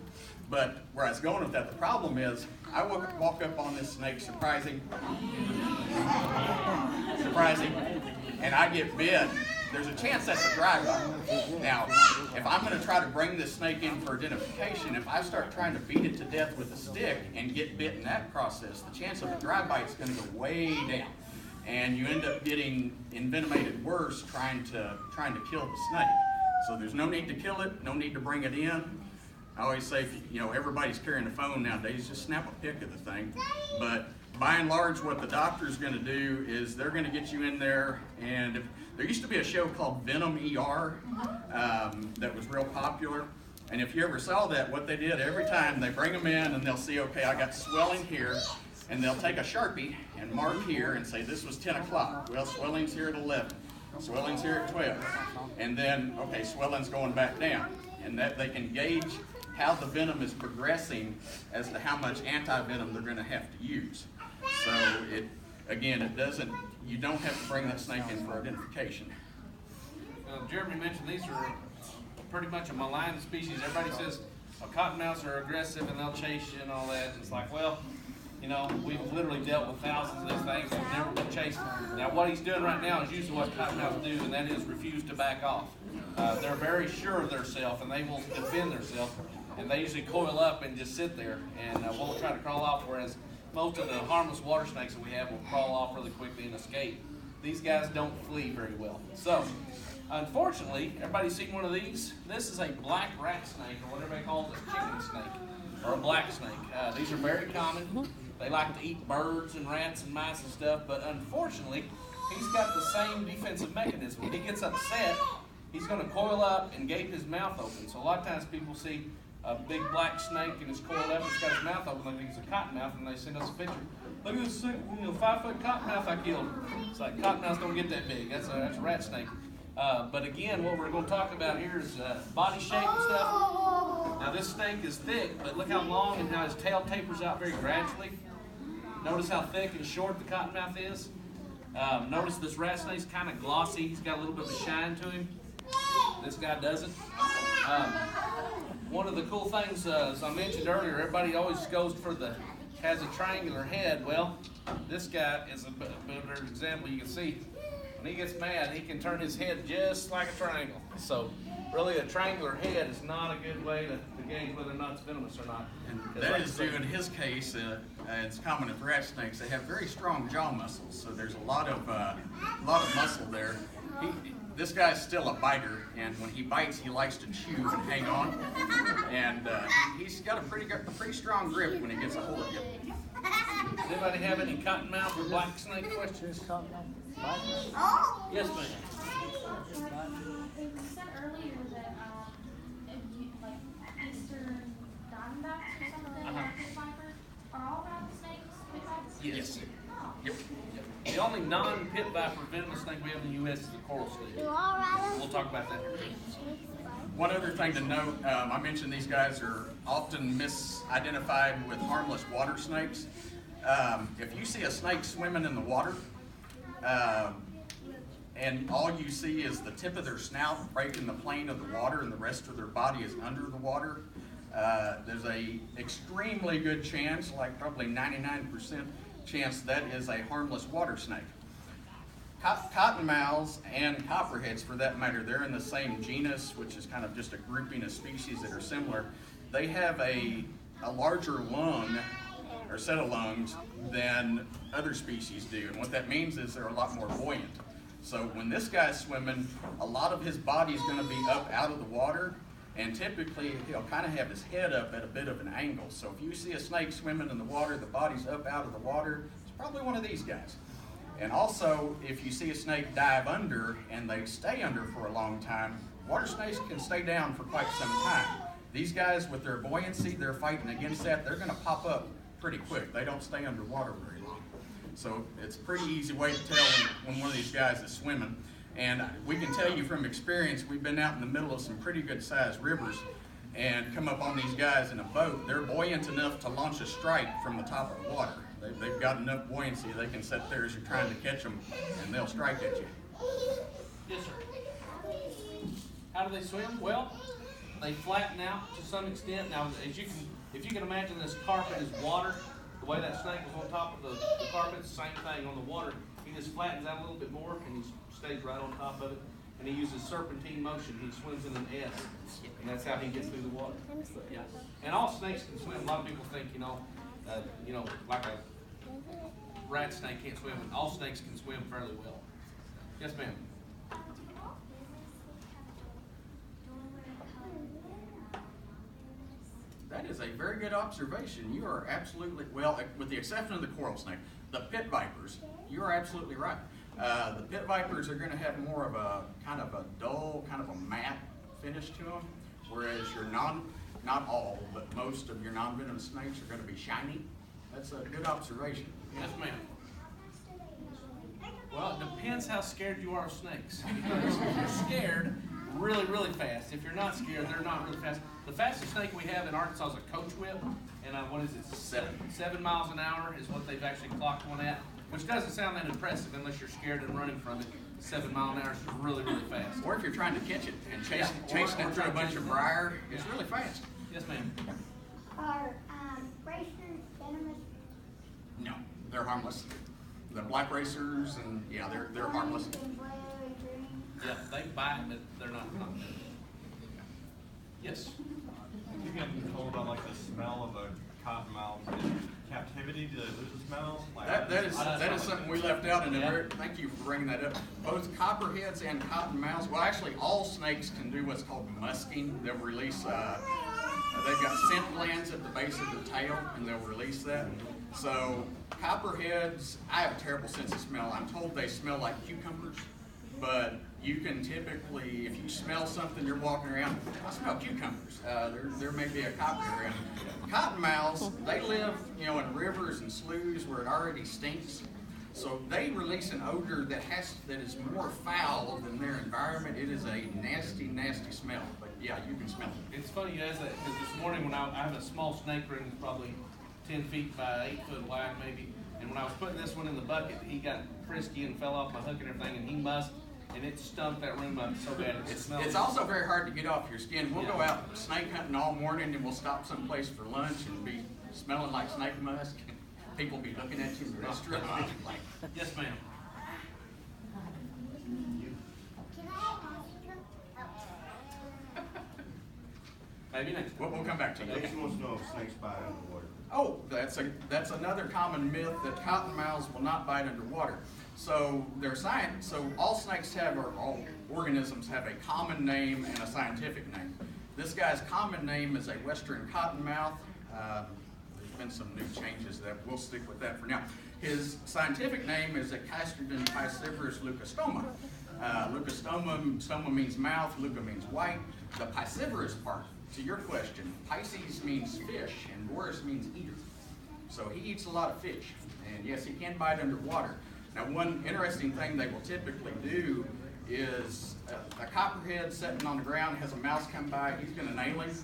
But where I was going with that, the problem is I walk up on this snake, surprising, and I get bit. There's a chance that's a dry bite. Now, if I'm going to try to bring this snake in for identification, if I start trying to beat it to death with a stick and get bit in that process, the chance of a dry bite is going to go way down. And you end up getting envenomated worse trying to kill the snake. So there's no need to kill it, no need to bring it in. I always say, everybody's carrying a phone nowadays, just snap a pic of the thing. But by and large, what the doctor's going to do is they're going to get you in there, and there used to be a show called Venom ER that was real popular. And if you ever saw that, what they did every time, they bring them in and they'll see, okay, I got swelling here, and they'll take a Sharpie and mark here and say this was 10 o'clock. Well, swelling's here at 11. Swelling's here at 12. And then, okay, swelling's going back down. And that they can gauge how the venom is progressing as to how much anti-venom they're going to have to use. So you don't have to bring that snake in for identification. Jeremy mentioned these are pretty much a maligned species. Everybody says cottonmouths are aggressive and they'll chase you and all that. It's like, well, we've literally dealt with thousands of these things and never been chased. Now, what he's doing right now is usually what cottonmouths do, and that is refuse to back off. They're very sure of themselves, and they will defend themselves. And they usually coil up and just sit there and won't try to crawl off, whereas most of the harmless water snakes that we have will crawl off really quickly and escape. These guys don't flee very well. So, unfortunately, everybody's seen one of these? This is a black rat snake, or whatever they call it, a chicken snake, or a black snake. These are very common. They like to eat birds and rats and mice and stuff, but unfortunately, he's got the same defensive mechanism. When he gets upset, he's going to coil up and gape his mouth open. So a lot of times people see a big black snake and it's coiled up, it's got his mouth open, like he's a cottonmouth, and they send us a picture. Look at this 5-foot cottonmouth I killed. It's like cottonmouths don't get that big. That's a rat snake. But again, what we're going to talk about here is body shape and stuff. Now this snake is thick, but look how long and how his tail tapers out very gradually. Notice how thick and short the cottonmouth is. Notice this rat snake's kind of glossy. He's got a little bit of a shine to him. This guy doesn't. One of the cool things, as I mentioned earlier, everybody always goes for has a triangular head. Well, this guy is a better example. You can see when he gets mad, he can turn his head just like a triangle. So really a triangular head is not a good way to gauge whether or not it's venomous or not. And that is due in his case, it's common with rat snakes, they have very strong jaw muscles, so there's a lot of muscle there. This guy's still a biter, and when he bites, he likes to chew and hang on, and he's got a pretty strong grip when he gets a hold of you. Does anybody have any cottonmouth or black snake questions? Yes, ma'am. You said earlier that Eastern Diamondbacks or something like pit viper. Are all rattlesnakes pit vipers? Yes. Oh. Yep. The only non-pit viper venomous snake we have in the U.S. is the coral snake. We'll talk about that. One other thing to note, I mentioned these guys are often misidentified with harmless water snakes. If you see a snake swimming in the water, and all you see is the tip of their snout breaking the plane of the water and the rest of their body is under the water, there's a extremely good chance, like probably 99% chance, that is a harmless water snake. Cottonmouths and Copperheads, for that matter, they're in the same genus, which is kind of just a grouping of species that are similar. They have a larger lung, or set of lungs, than other species do. And what that means is they're a lot more buoyant. So when this guy's swimming, a lot of his body is going to be up out of the water, and typically he'll kind of have his head up at a bit of an angle. So if you see a snake swimming in the water, the body's up out of the water, it's probably one of these guys. And also, if you see a snake dive under and they stay under for a long time, water snakes can stay down for quite some time. These guys, with their buoyancy, they're fighting against that. They're going to pop up pretty quick. They don't stay underwater very long. So it's a pretty easy way to tell when one of these guys is swimming. And we can tell you from experience, we've been out in the middle of some pretty good sized rivers and come up on these guys in a boat. They're buoyant enough to launch a strike from the top of the water. They've got enough buoyancy, they can sit there as you're trying to catch them, and they'll strike at you. Yes, sir. How do they swim? Well, they flatten out to some extent. Now, if you can imagine this carpet is water, the way that snake was on top of the carpet, it's the same thing on the water. He just flattens out a little bit more, and he stays right on top of it. And he uses serpentine motion. He swims in an S, and that's how he gets through the water. Yeah. And all snakes can swim. A lot of people think, like a rat snake can't swim, and all snakes can swim fairly well. Yes, ma'am. That is a very good observation. You are absolutely, well, with the exception of the coral snake, the pit vipers, you are absolutely right. The pit vipers are going to have more of a kind of a dull, kind of a matte finish to them, whereas your not all, but most of your non-venomous snakes are going to be shiny. That's a good observation. Yes, ma'am. Well, it depends how scared you are of snakes. Because if you're scared, really, really fast. If you're not scared, they're not really fast. The fastest snake we have in Arkansas is a coach whip, and what is it? 7 miles an hour is what they've actually clocked one at, which doesn't sound that impressive unless you're scared and running from it. 7 mile an hour is really, really fast. Or if you're trying to catch it and chasing it through a bunch of briar, it's really fast. Yes, ma'am. Are racers venomous? No, they're harmless. The black racers, and yeah, they're harmless. Yeah, they bite, but they're not venomous. Yes. You get told about like the smell of a cottonmouth in captivity. Do they lose the smell? That is something we left out in the thank you for bringing that up. Both copperheads and cottonmouths, well actually all snakes can do what's called musking. They'll release, they've got scent glands at the base of the tail, and they'll release that. So copperheads, I have a terrible sense of smell. I'm told they smell like cucumbers, but you can typically, if you smell something, you're walking around, I smell cucumbers. There may be a copperhead around. Cottonmouths, they live, in rivers and sloughs where it already stinks. So they release an odor that is more foul than their environment. It is a nasty, nasty smell. But yeah, you can smell it. It's funny you ask that, because this morning when I have a small snake ring, probably 10 feet by 8 foot wide maybe, and when I was putting this one in the bucket, he got frisky and fell off my hook and everything, and he musked, and it stumped that room up so bad. It's also very hard to get off your skin. We'll go out snake hunting all morning, and we'll stop someplace for lunch and be smelling like snake musk. People be looking at you in the restaurant. Like, yes, ma'am. Maybe next time. We'll come back to you. Next wants to know if snakes bite underwater. Oh, that's another common myth, that cottonmouths will not bite underwater. So all snakes have, or all organisms have, a common name and a scientific name. This guy's common name is a western cottonmouth. There's been some new changes that we'll stick with that for now. His scientific name is a Castrodon piscivorus leucostoma. Stoma means mouth, leuca means white. The piscivorous part, to your question, Pisces means fish and vorus means eater. So he eats a lot of fish, and yes, he can bite underwater. Now, one interesting thing they will typically do is a copperhead sitting on the ground has a mouse come by, he's going to nail him,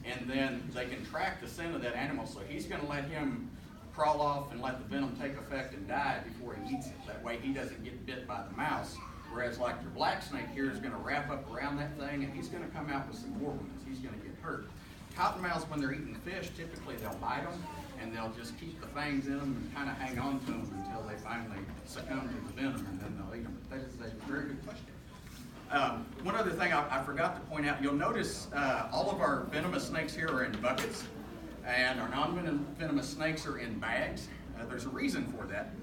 and then they can track the scent of that animal, so he's going to let him crawl off and let the venom take effect and die before he eats it. That way he doesn't get bit by the mouse. Whereas like your black snake here is going to wrap up around that thing, and he's going to come out with some more wounds. He's going to get hurt. Cottonmouths, when they're eating fish, typically they'll bite them, and they'll just keep the fangs in them and kind of hang on to them until they finally succumb to the venom, and then they'll eat them. But that is a very good question. One other thing I forgot to point out, you'll notice all of our venomous snakes here are in buckets, and our non-venomous snakes are in bags. There's a reason for that.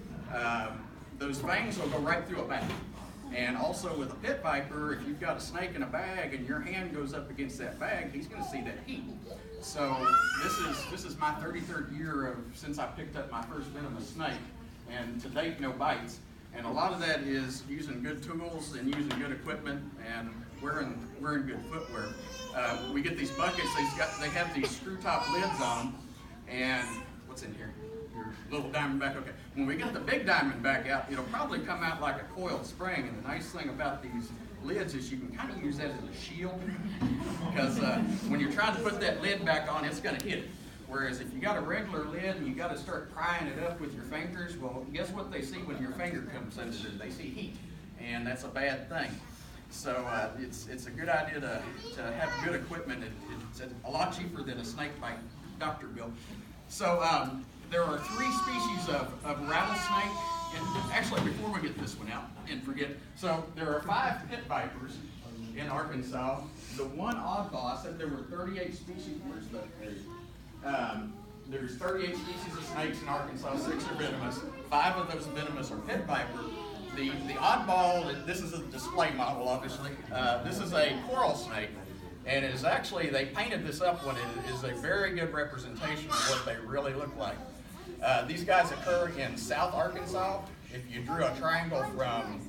Those fangs will go right through a bag. And also with a pit viper, if you've got a snake in a bag and your hand goes up against that bag, he's going to see that heat. So this is my 33rd year since I picked up my first venomous snake, and to date no bites. And a lot of that is using good tools and using good equipment and wearing good footwear. We get these buckets. They have these screw top lids on them. And what's in here? Your little Diamondback. Okay. When we get the big Diamondback out, it'll probably come out like a coiled spring. And the nice thing about these lids is you can kind of use that as a shield, because when you're trying to put that lid back on, it's going to hit it. Whereas if you got a regular lid and you got to start prying it up with your fingers, well, guess what they see when your finger comes into it? They see heat, and that's a bad thing. So it's a good idea to have good equipment. It's a lot cheaper than a snakebite doctor bill. So there are 3 species of rattlesnake. And actually, before we get this one out and forget, so there are 5 pit vipers in Arkansas. The one oddball, I said there were 38 species. Where's the? There's 38 species of snakes in Arkansas. 6 are venomous. 5 of those venomous are pit viper. The oddball, this is a display model, obviously. This is a coral snake, and it is actually, they painted this up when it is a very good representation of what they really look like. These guys occur in South Arkansas. If you drew a triangle from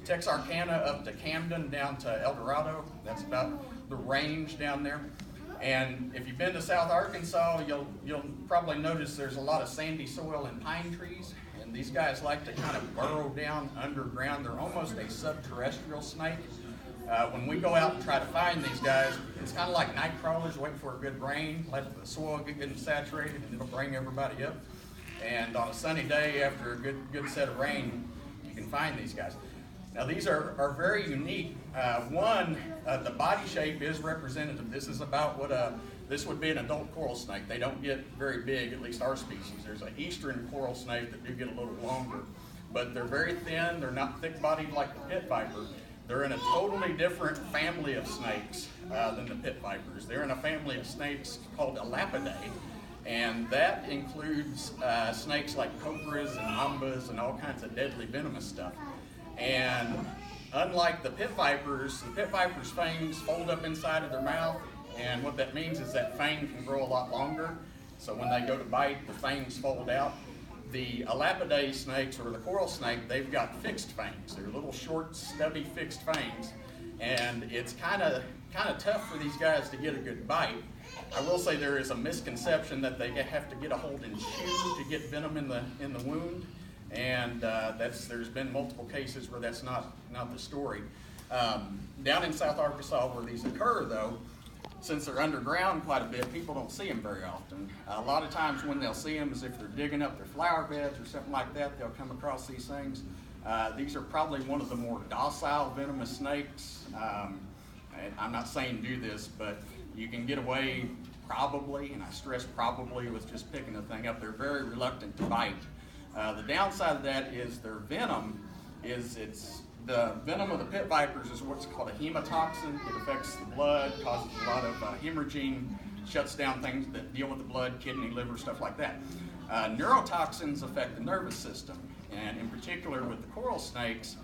Texarkana up to Camden down to El Dorado, that's about the range down there. And if you've been to South Arkansas, you'll probably notice there's a lot of sandy soil and pine trees. And these guys like to kind of burrow down underground. They're almost a subterrestrial snake. When we go out and try to find these guys, it's kind of like night crawlers waiting for a good rain, let the soil get good and saturated, and it'll bring everybody up. And on a sunny day after a good set of rain, you can find these guys. Now these are very unique. The body shape is representative. This is about what this would be an adult coral snake. They don't get very big, at least our species. There's an eastern coral snake that do get a little longer, but they're very thin. They're not thick-bodied like the pit viper. They're in a totally different family of snakes than the pit vipers. They're in a family of snakes called Dilapida, and that includes snakes like cobras and mambas and all kinds of deadly venomous stuff. And unlike the pit vipers' fangs fold up inside of their mouth, and what that means is that fang can grow a lot longer. So when they go to bite, the fangs fold out. The Dilapida snakes, or the coral snake, they've got fixed fangs. They're little short, stubby, fixed fangs, and it's kind of tough for these guys to get a good bite. I will say there is a misconception that they have to get a hold and chew to get venom in the wound, and there's been multiple cases where that's not the story. Down in South Arkansas where these occur, though, since they're underground quite a bit, people don't see them very often. A lot of times when they'll see them is if they're digging up their flower beds or something like that, they'll come across these things. These are probably one of the more docile venomous snakes. I'm not saying do this, but you can get away probably, and I stress probably, with just picking the thing up. They're very reluctant to bite. The downside of that is their venom the venom of the pit vipers is what's called a hemotoxin. It affects the blood, causes a lot of hemorrhaging, shuts down things that deal with the blood, kidney, liver, stuff like that. Neurotoxins affect the nervous system, and in particular with the coral snakes,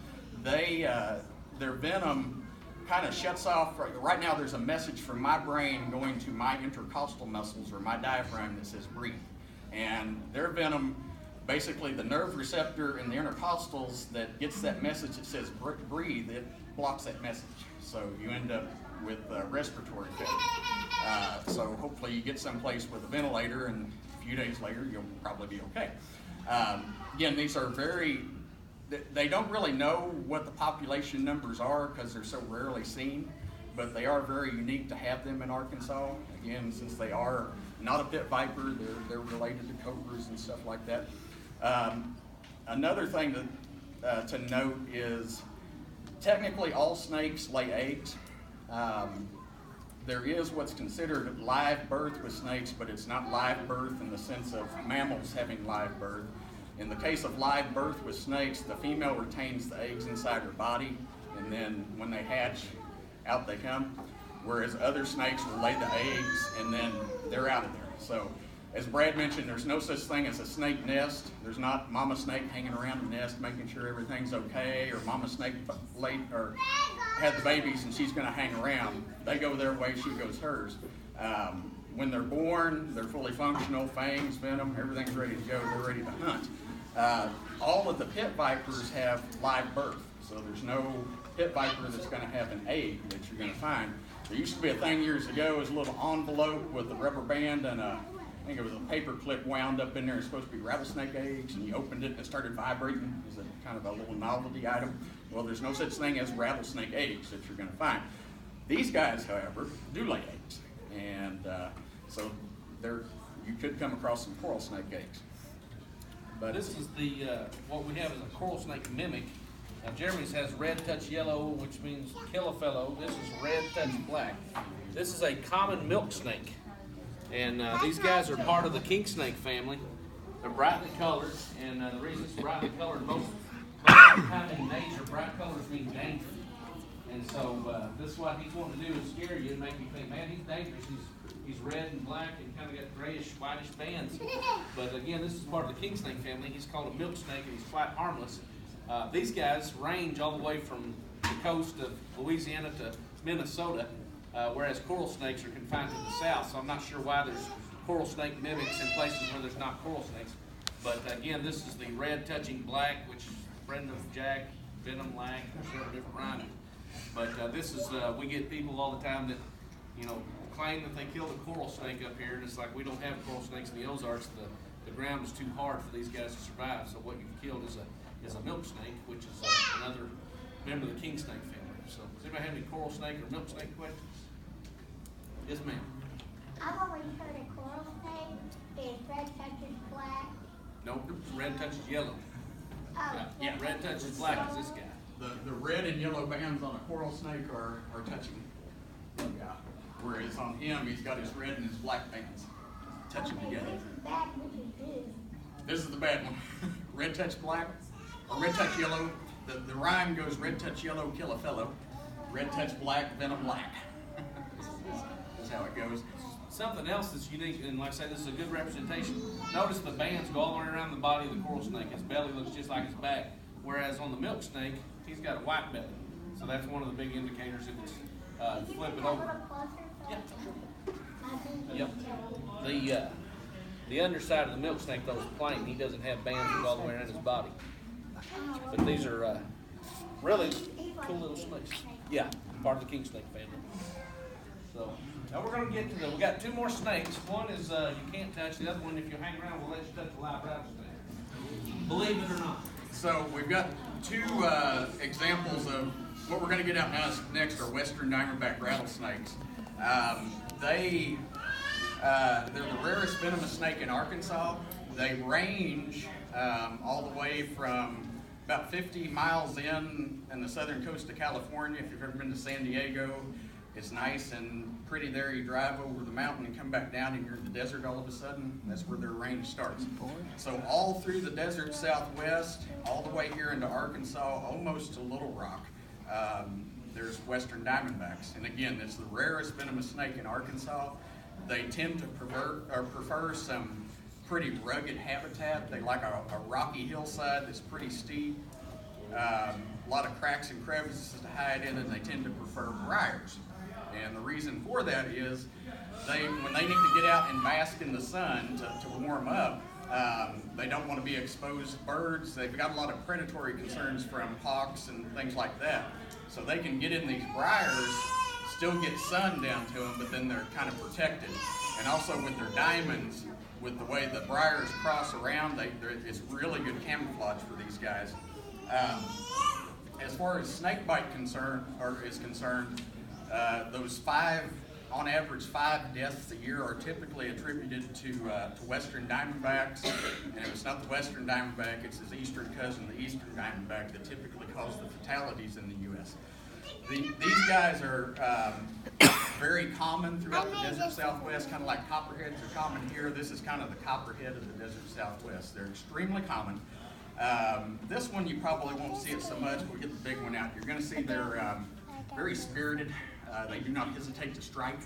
their venom kind of shuts off. Right now there's a message from my brain going to my intercostal muscles or my diaphragm that says breathe. And their venom, basically the nerve receptor in the intercostals that gets that message that says breathe, it blocks that message. So you end up with respiratory failure. So hopefully you get someplace with a ventilator, and a few days later you'll probably be okay. Again, these are they don't really know what the population numbers are because they're so rarely seen, but they are very unique to have them in Arkansas. Again, since they are not a pit viper, they're related to cobras and stuff like that. Another thing to note is technically all snakes lay eggs. There is what's considered live birth with snakes, but it's not live birth in the sense of mammals having live birth. In the case of live birth with snakes, the female retains the eggs inside her body, and then when they hatch, out they come. Whereas other snakes will lay the eggs and then they're out of there. So, as Brad mentioned, there's no such thing as a snake nest. There's not mama snake hanging around the nest making sure everything's okay, or mama snake had the babies and she's going to hang around. They go their way, she goes hers. When they're born, they're fully functional, fangs, venom, everything's ready to go. They're ready to hunt. All of the pit vipers have live birth, so there's no pit viper that's going to have an egg that you're going to find. There used to be a thing years ago, it was a little envelope with a rubber band and I think it was a paper clip wound up in there. It's supposed to be rattlesnake eggs, and you opened it and it started vibrating. It was a kind of a little novelty item. Well, there's no such thing as rattlesnake eggs that you're going to find. These guys, however, do lay eggs, and so you could come across some coral snake eggs. But This is the, what we have is a coral snake mimic. Now Jeremy's has red touch yellow, which means kill a fellow. This is red touch black. This is a common milk snake. And these guys are part of the kingsnake family. They're brightly colored, and the reason it's brightly colored, most of the time in nature, bright colors mean danger. And so this is what he's wanting to do is scare you and make you think, man, he's dangerous. He's red and black and kind of got grayish, whitish bands. But again, this is part of the kingsnake family. He's called a milk snake, and he's quite harmless. These guys range all the way from the coast of Louisiana to Minnesota, whereas coral snakes are confined to the south. So I'm not sure why there's coral snake mimics in places where there's not coral snakes. But again, this is the red touching black, which is friend of Jack, Venom, Lag, several different rhymes. But this is, we get people all the time that, you know, claim that they killed a coral snake up here, and it's like we don't have coral snakes in the Ozarks. The ground is too hard for these guys to survive. So what you've killed is a milk snake, which is another member of the kingsnake family. So does anybody have any coral snake or milk snake questions? Yes, ma'am. I've always heard a coral snake is red touches black. Nope, red touches yellow. Oh, Yeah, red touches black is this guy. the red and yellow bands on a coral snake are touching. Yeah. Whereas on him, he's got his red and his black bands touching together. This is bad, which is good. This is the bad one. Red touch black, or red touch yellow. The rhyme goes red touch yellow, kill a fellow. Red touch black, venom black. That's how it goes. Something else that's unique, and like I say, this is a good representation. Notice the bands go all the way around the body of the coral snake. His belly looks just like his back. Whereas on the milk snake, he's got a white belly. So that's one of the big indicators if it's flip it over. Yeah, Yep. The underside of the milk snake though is plain. He doesn't have bands that go all the way around his body. But these are really cool little snakes. Yeah, part of the kingsnake family. So now we're gonna get to we got two more snakes. One is you can't touch. The other one, if you hang around, we'll let you touch a live rattlesnake. Believe it or not. So we've got two examples of what we're going to get out next are Western Diamondback rattlesnakes. They're the rarest venomous snake in Arkansas. They range all the way from about 50 miles in the southern coast of California. If you've ever been to San Diego, it's nice and pretty there. You drive over the mountain and come back down and you're in the desert all of a sudden. That's where their range starts. So all through the desert southwest, all the way here into Arkansas, almost to Little Rock, there's Western Diamondbacks. And again, it's the rarest venomous snake in Arkansas. They tend to prefer some pretty rugged habitat. They like a rocky hillside that's pretty steep. A lot of cracks and crevices to hide in, and they tend to prefer briars. And the reason for that is when they need to get out and bask in the sun to warm up, they don't want to be exposed to birds. They've got a lot of predatory concerns from hawks and things like that. So they can get in these briars, still get sun down to them, but then they're kind of protected. And also with their diamonds, with the way the briars cross around, it's really good camouflage for these guys. As far as snakebite is concerned, those on average, 5 deaths a year are typically attributed to Western Diamondbacks. And if it's not the Western Diamondback, it's his eastern cousin, the Eastern Diamondback, that typically cause the fatalities in the U.S. These guys are very common throughout the desert southwest, kind of like copperheads are common here. This is kind of the copperhead of the desert southwest. They're extremely common. This one you probably won't see it so much. We'll get the big one out. You're going to see they're very spirited. They do not hesitate to strike.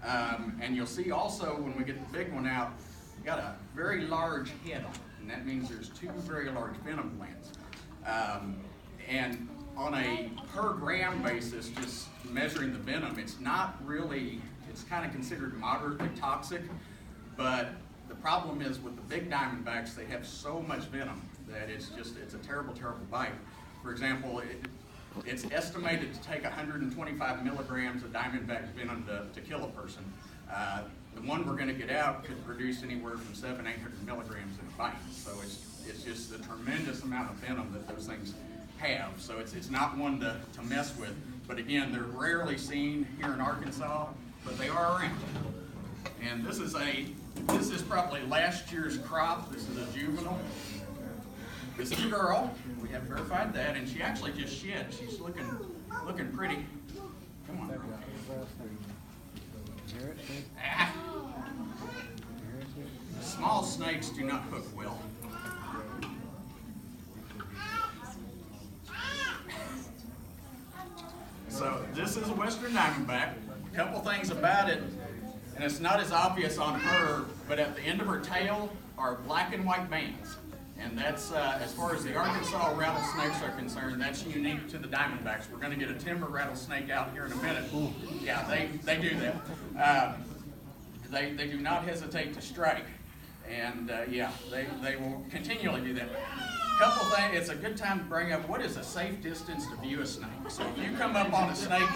And you'll see also when we get the big one out, you got a very large head on it, and that means there's 2 very large venom glands. And on a per gram basis, just measuring the venom, it's kind of considered moderately toxic, but the problem is with the big diamondbacks, they have so much venom that it's a terrible, terrible bite. For example, it's estimated to take 125 milligrams of diamondback venom to kill a person. The one we're going to get out could produce anywhere from 700 to 800 milligrams in a bite. So it's just a tremendous amount of venom that those things have. So it's not one to mess with. But again, they're rarely seen here in Arkansas, but they are around. And this is a This is probably last year's crop. This is a juvenile. This is a girl. We have verified that, and she actually just shed. She's looking pretty. Come on, girl. Ah. Small snakes do not hook well. So this is a Western Diamondback. A couple things about it, and it's not as obvious on her, but at the end of her tail are black and white bands. And that's, as far as the Arkansas rattlesnakes are concerned, that's unique to the Diamondbacks. We're going to get a timber rattlesnake out here in a minute. Yeah, they do that. They do not hesitate to strike. And yeah, they will continually do that. Couple things, it's a good time to bring up, what is a safe distance to view a snake? So if you come up on a snake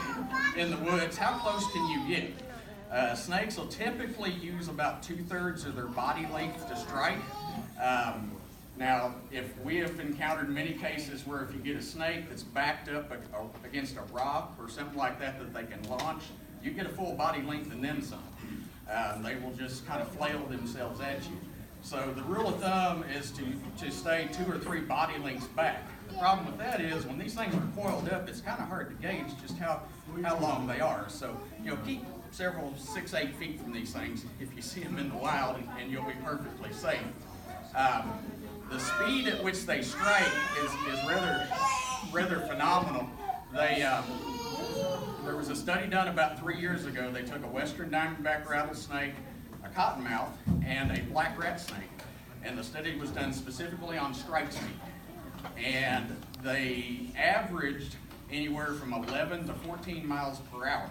in the woods, how close can you get? Snakes will typically use about 2/3 of their body length to strike. Now, if we have encountered many cases where if you get a snake that's backed up against a rock or something like that that they can launch, you get a full body length and then some. They will just kind of flail themselves at you. So the rule of thumb is to stay 2 or 3 body lengths back. The problem with that is when these things are coiled up, it's kind of hard to gauge just how long they are. So, you know, keep several 6-8 feet from these things if you see them in the wild, and you'll be perfectly safe. The speed at which they strike is rather phenomenal. There was a study done about 3 years ago. They took a Western Diamondback rattlesnake, a Cottonmouth, and a black rat snake. And the study was done specifically on strike speed. And they averaged anywhere from 11 to 14 miles per hour.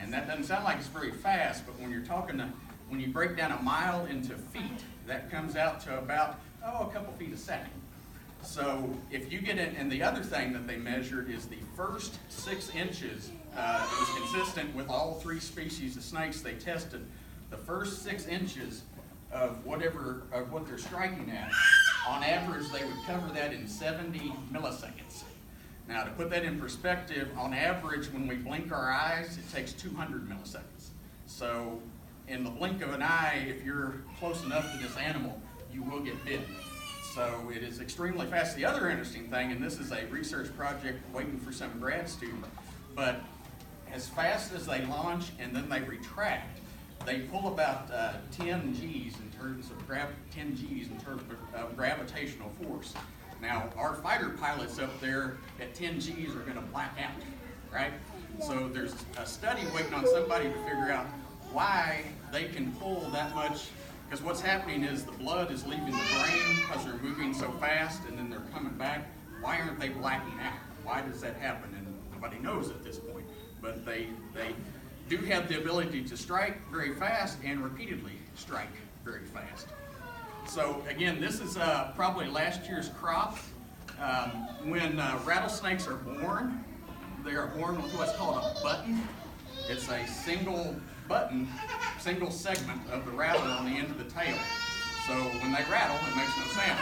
And that doesn't sound like it's very fast, but when you break down a mile into feet, that comes out to about, a couple feet a second. So if you get in, and the other thing that they measured is the first 6 inches, it was consistent with all 3 species of snakes they tested. The first 6 inches of what they're striking at, on average, they would cover that in 70 milliseconds. Now, to put that in perspective, on average, when we blink our eyes, it takes 200 milliseconds. So, in the blink of an eye, if you're close enough to this animal, you will get bitten. So, it is extremely fast. The other interesting thing, and this is a research project waiting for some grad student, but as fast as they launch and then they retract, they pull about 10 G's in terms of gravitational force. Now, our fighter pilots up there at 10 G's are going to black out, right? So there's a study waiting on somebody to figure out why they can pull that much, because what's happening is the blood is leaving the brain because they're moving so fast, and then they're coming back. Why aren't they blacking out? Why does that happen? And nobody knows at this point. But they do have the ability to strike very fast and repeatedly strike very fast. So again, this is probably last year's crop. When rattlesnakes are born, they are born with what's called a button. It's a single button, single segment of the rattle on the end of the tail. So when they rattle, it makes no sound.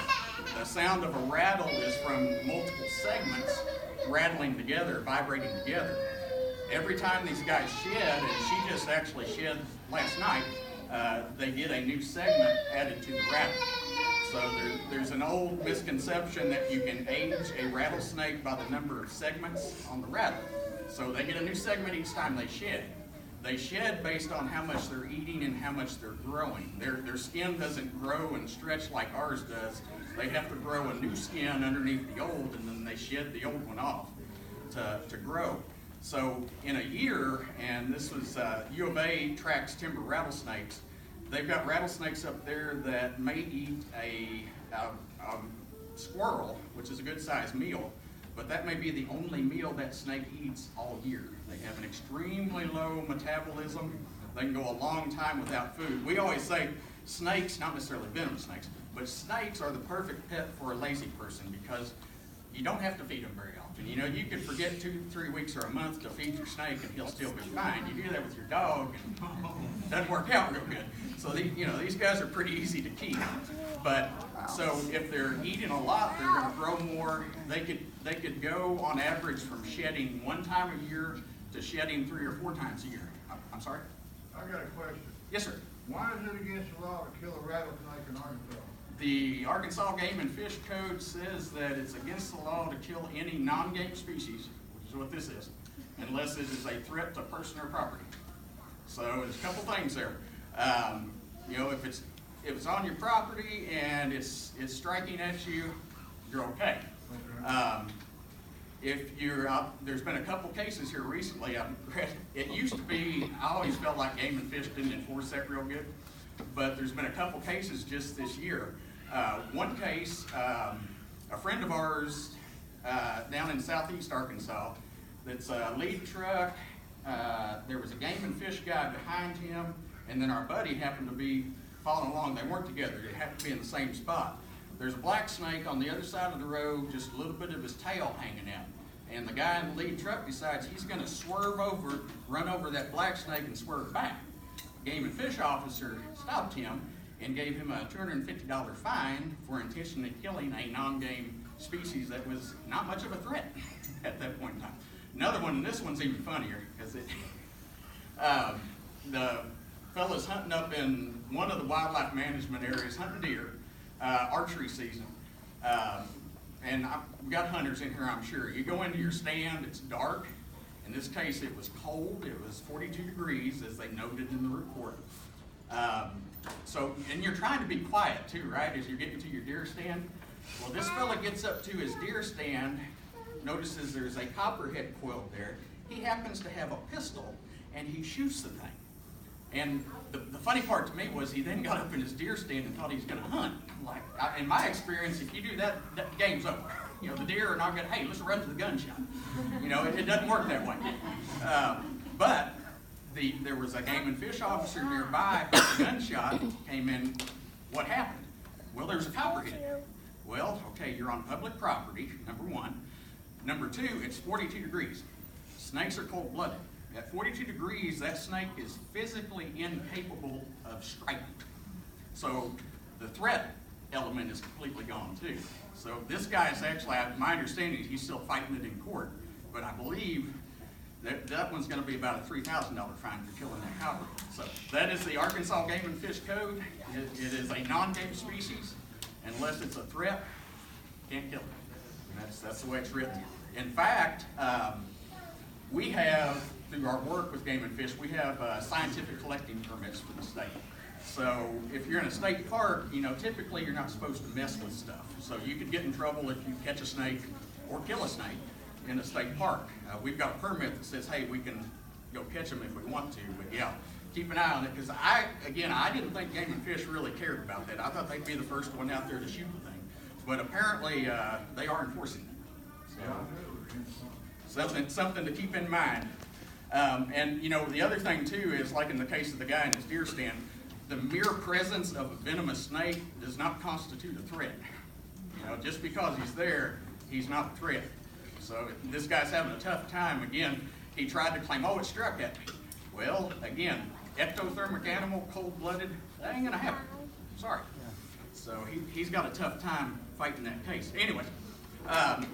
The sound of a rattle is from multiple segments rattling together, vibrating together. Every time these guys shed, and she just actually shed last night, they get a new segment added to the rattle. So there's an old misconception that you can age a rattlesnake by the number of segments on the rattle. So they get a new segment each time they shed. They shed based on how much they're eating and how much they're growing. Their skin doesn't grow and stretch like ours does. They have to grow a new skin underneath the old, and then they shed the old one off to grow. So in a year, and this was U of A tracks timber rattlesnakes, they've got rattlesnakes up there that may eat a squirrel, which is a good sized meal, but that may be the only meal that snake eats all year. They have an extremely low metabolism. They can go a long time without food. We always say snakes, not necessarily venomous snakes, but snakes are the perfect pet for a lazy person because you don't have to feed them very often. You know, you could forget 2-3 weeks or a month to feed your snake and he'll still be fine. You do that with your dog and it doesn't work out real good. So these guys are pretty easy to keep. But so if they're eating a lot, they're going to grow more. They could go on average from shedding 1 time a year to shedding 3 or 4 times a year. I'm sorry? I got a question. Yes, sir. Why is it against the law to kill a rattlesnake in Arkansas? The Arkansas Game and Fish Code says that it's against the law to kill any non-game species, which is what this is, unless it is a threat to person or property. So there's a couple things there. You know, if it's on your property and it's striking at you, you're okay. If you're out, there's been a couple cases here recently. It used to be, I always felt like Game and Fish didn't enforce that real good, but there's been a couple cases just this year. One case, a friend of ours down in southeast Arkansas, that's a lead truck. There was a Game and Fish guy behind him, and then our buddy happened to be following along. They weren't together. They happened to be in the same spot. There's a black snake on the other side of the road, just a little bit of his tail hanging out. And the guy in the lead truck decides he's going to swerve over, run over that black snake and swerve back. The Game and Fish officer stopped him and gave him a $250 fine for intentionally killing a non-game species that was not much of a threat at that point in time. Another one, and this one's even funnier, because the fella's hunting up in one of the wildlife management areas, hunting deer, archery season. And we've got hunters in here, I'm sure. You go into your stand, it's dark. In this case, it was cold. It was 42 degrees, as they noted in the report. And you're trying to be quiet too, right, as you're getting to your deer stand. Well, this fella gets up to his deer stand, notices there's a copperhead quill there. He happens to have a pistol, and he shoots the thing. And the funny part to me was he then got up in his deer stand and thought he was going to hunt. Like, in my experience, if you do that, that game's over. You know, the deer are not going to, hey, let's run to the gunshot. You know, it doesn't work that way. But there was a Game and Fish officer nearby. The gunshot came in. What happened? Well, there's a copperhead. Well, okay, you're on public property, number one. Number two, it's 42 degrees. Snakes are cold-blooded. At 42 degrees, that snake is physically incapable of striking. So the threat element is completely gone too. So this guy is actually, my understanding is he's still fighting it in court, but I believe that one's going to be about a $3,000 fine for killing that copperhead. So that is the Arkansas Game and Fish Code. It is a non-game species. Unless it's a threat, can't kill it. And that's the way it's written. In fact, we have, through our work with Game and Fish, we have scientific collecting permits for the state. So if you're in a state park, you know, typically you're not supposed to mess with stuff. So you could get in trouble if you catch a snake or kill a snake in a state park. We've got a permit that says, hey, we can go catch them if we want to, but yeah, keep an eye on it, because I didn't think Game and Fish really cared about that. I thought they'd be the first one out there to shoot the thing, but apparently they are enforcing it. So something to keep in mind. And you know, the other thing too is, like in the case of the guy in his deer stand, the mere presence of a venomous snake does not constitute a threat. You know, just because he's there, he's not a threat. So this guy's having a tough time. Again, he tried to claim, oh, it struck at me. Well, again, ectothermic animal, cold-blooded, that ain't gonna happen. Sorry. So he's got a tough time fighting that case. Anyway,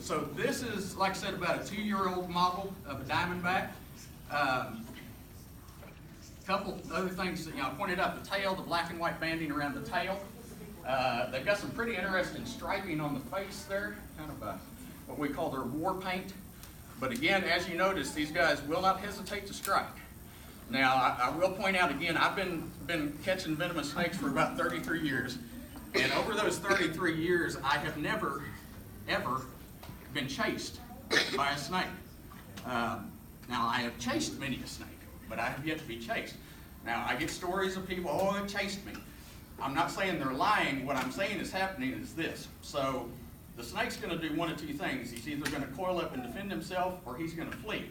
so this is, like I said, about a 2-year-old model of a Diamondback. Couple other things that, I pointed out the tail, the black and white banding around the tail. They've got some pretty interesting striping on the face there, kind of what we call their war paint. But again, as you notice, these guys will not hesitate to strike. Now, I will point out again, I've been catching venomous snakes for about 33 years. And over those 33 years, I have never, ever been chased by a snake. Now, I have chased many a snake, but I have yet to be chased. Now, I get stories of people, oh, it chased me. I'm not saying they're lying. What I'm saying is happening is this. So the snake's going to do one of two things. He's either going to coil up and defend himself, or he's going to flee.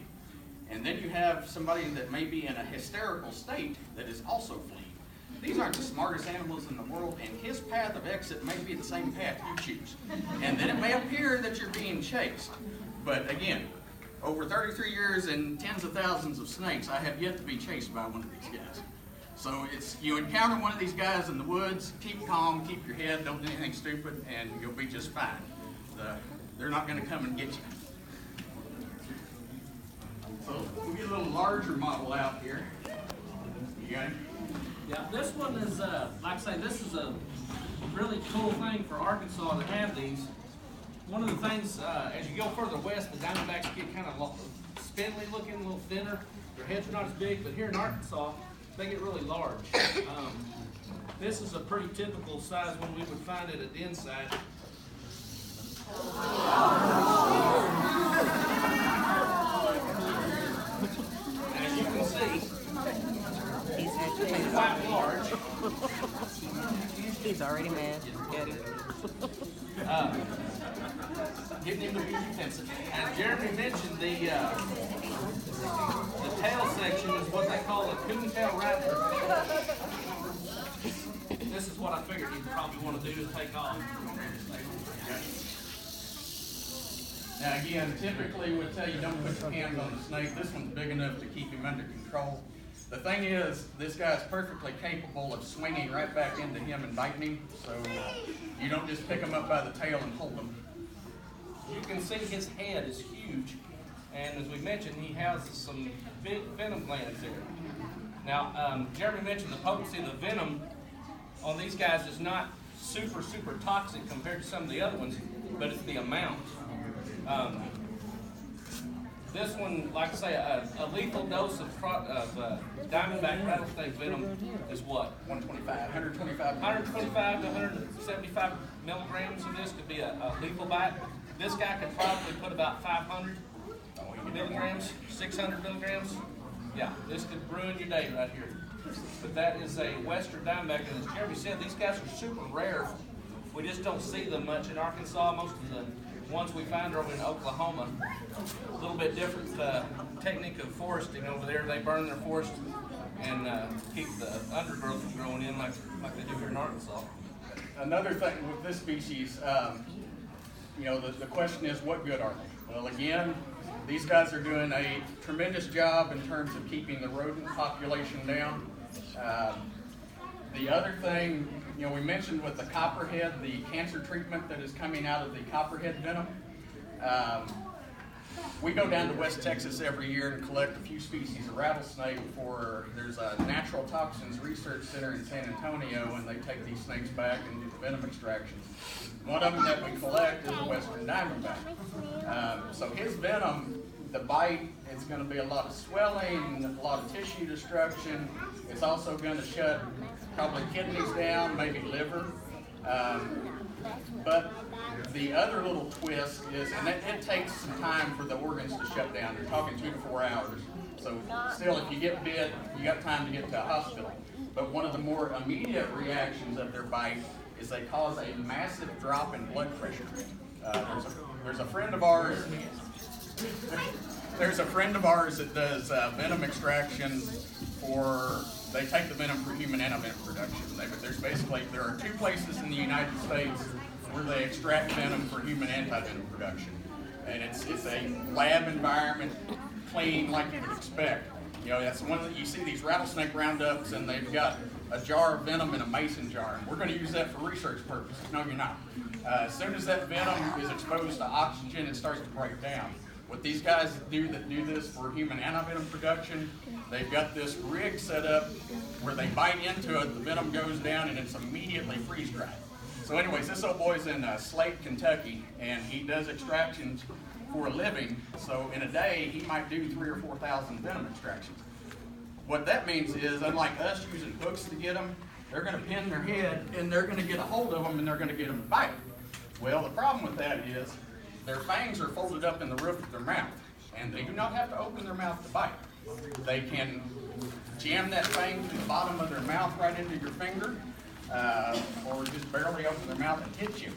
And then you have somebody that may be in a hysterical state that is also fleeing. These aren't the smartest animals in the world, and his path of exit may be the same path you choose. And then it may appear that you're being chased. But again, over 33 years and tens of thousands of snakes, I have yet to be chased by one of these guys. So you encounter one of these guys in the woods, keep calm, keep your head, don't do anything stupid, and you'll be just fine. They're not going to come and get you. So we'll get a little larger model out here. You got him? Yeah, this one is, like I say, this is a really cool thing for Arkansas to have these. One of the things, as you go further west, the Diamondbacks get kind of spindly looking, a little thinner. Their heads are not as big, but here in Arkansas, they get really large. This is a pretty typical size one we would find at a den site. As you can see, he's quite large. He's already mad. Get it? Getting him to be defensive. As Jeremy mentioned, the tail section is what they call a coontail rattler. This is what I figured he'd probably want to do is take off. Now again, typically we'll tell you don't put your hands on the snake. This one's big enough to keep him under control. The thing is, this guy's perfectly capable of swinging right back into him and biting him, so you don't just pick him up by the tail and hold him. You can see his head is huge, and as we mentioned, he has some big venom glands there. Now, Jeremy mentioned the potency of the venom on these guys is not super toxic compared to some of the other ones, but it's the amount. This one, like I say, a lethal dose of Diamondback rattlesnake venom is what? 125 to 175 milligrams of this could be a lethal bite. This guy could probably put about 500 milligrams, 600 milligrams. Yeah, this could ruin your day right here. But that is a Western Diamondback, and as Jeremy said, these guys are super rare. We just don't see them much in Arkansas. Most of the ones we find are over in Oklahoma. A little bit different technique of foresting over there. They burn their forest and keep the undergrowth from growing in like they do here in Arkansas. Another thing with this species, the question is, what good are they? Well, again, these guys are doing a tremendous job in terms of keeping the rodent population down. The other thing, we mentioned with the copperhead, the cancer treatment that is coming out of the copperhead venom. We go down to West Texas every year and collect a few species of rattlesnake there's a natural toxins research center in San Antonio, and they take these snakes back and do the venom extractions. One of them that we collect is the Western Diamondback. So his venom, the bite, it's going to be a lot of swelling, a lot of tissue destruction. It's also going to shut probably kidneys down, maybe liver. But the other little twist is, and it takes some time for the organs to shut down. You're talking 2 to 4 hours. So still, if you get bit, you got time to get to a hospital. But one of the more immediate reactions of their bite is they cause a massive drop in blood pressure. There's a friend of ours. There's a friend of ours that does venom extraction they take the venom for human antivenom production. There are 2 places in the United States where they extract venom for human antivenom production. And it's a lab environment, clean like you would expect. That's the one that you see these rattlesnake roundups, and they've got a jar of venom in a mason jar. And we're going to use that for research purposes. No, you're not. As soon as that venom is exposed to oxygen, it starts to break down. What these guys do that do this for human antivenom production, they've got this rig set up where they bite into it, the venom goes down, and it's immediately freeze-dried. So anyways, this old boy's in Slate, Kentucky, and he does extractions for a living. So in a day, he might do 3,000 or 4,000 venom extractions. What that means is, unlike us using hooks to get them, they're going to pin their head, and they're going to get a hold of them, and they're going to get them to bite. Well, the problem with that is their fangs are folded up in the roof of their mouth, and they do not have to open their mouth to bite. They can jam that fang to the bottom of their mouth right into your finger, or just barely open their mouth and hit you.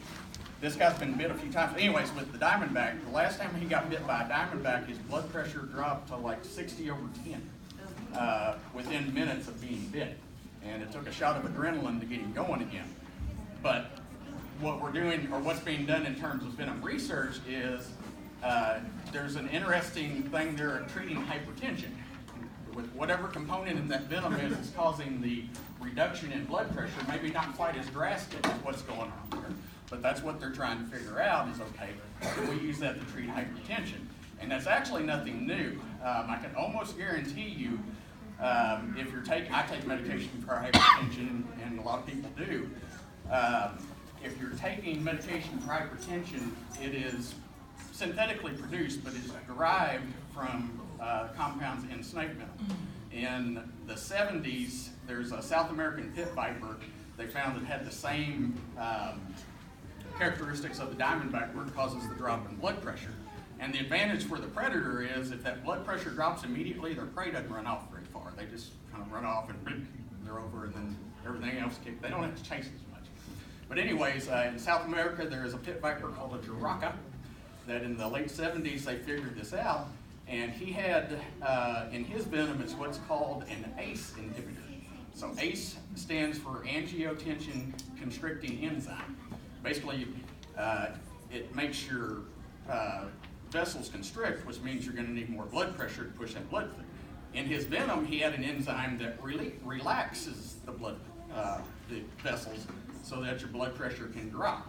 This guy's been bit a few times. Anyways, with the Diamondback, the last time he got bit by a Diamondback, his blood pressure dropped to like 60/10 within minutes of being bit. And it took a shot of adrenaline to get him going again. But what we're doing, or what's being done in terms of venom research is there's an interesting thing there in treating hypertension. With whatever component in that venom is causing the reduction in blood pressure, maybe not quite as drastic as what's going on there. But that's what they're trying to figure out is, okay, can we use that to treat hypertension? And that's actually nothing new. I can almost guarantee you If you're I take medication for hypertension, and a lot of people do. If you're taking medication for hypertension, it is synthetically produced, but is derived from compounds in snake venom. In the 70s, there's a South American pit viper they found that had the same characteristics of the diamondback, where it causes the drop in blood pressure. And the advantage for the predator is if that blood pressure drops immediately, their prey doesn't run off very far. They just kind of run off and they're over, and then everything else they don't have to chase as much. But anyways, in South America, there is a pit viper called a Jarre that in the late 70s they figured this out, and he had in his venom is what's called an ACE inhibitor. So ACE stands for angiotensin constricting enzyme. Basically, it makes your vessels constrict, which means you're going to need more blood pressure to push that blood through. In his venom, he had an enzyme that really relaxes the vessels so that your blood pressure can drop.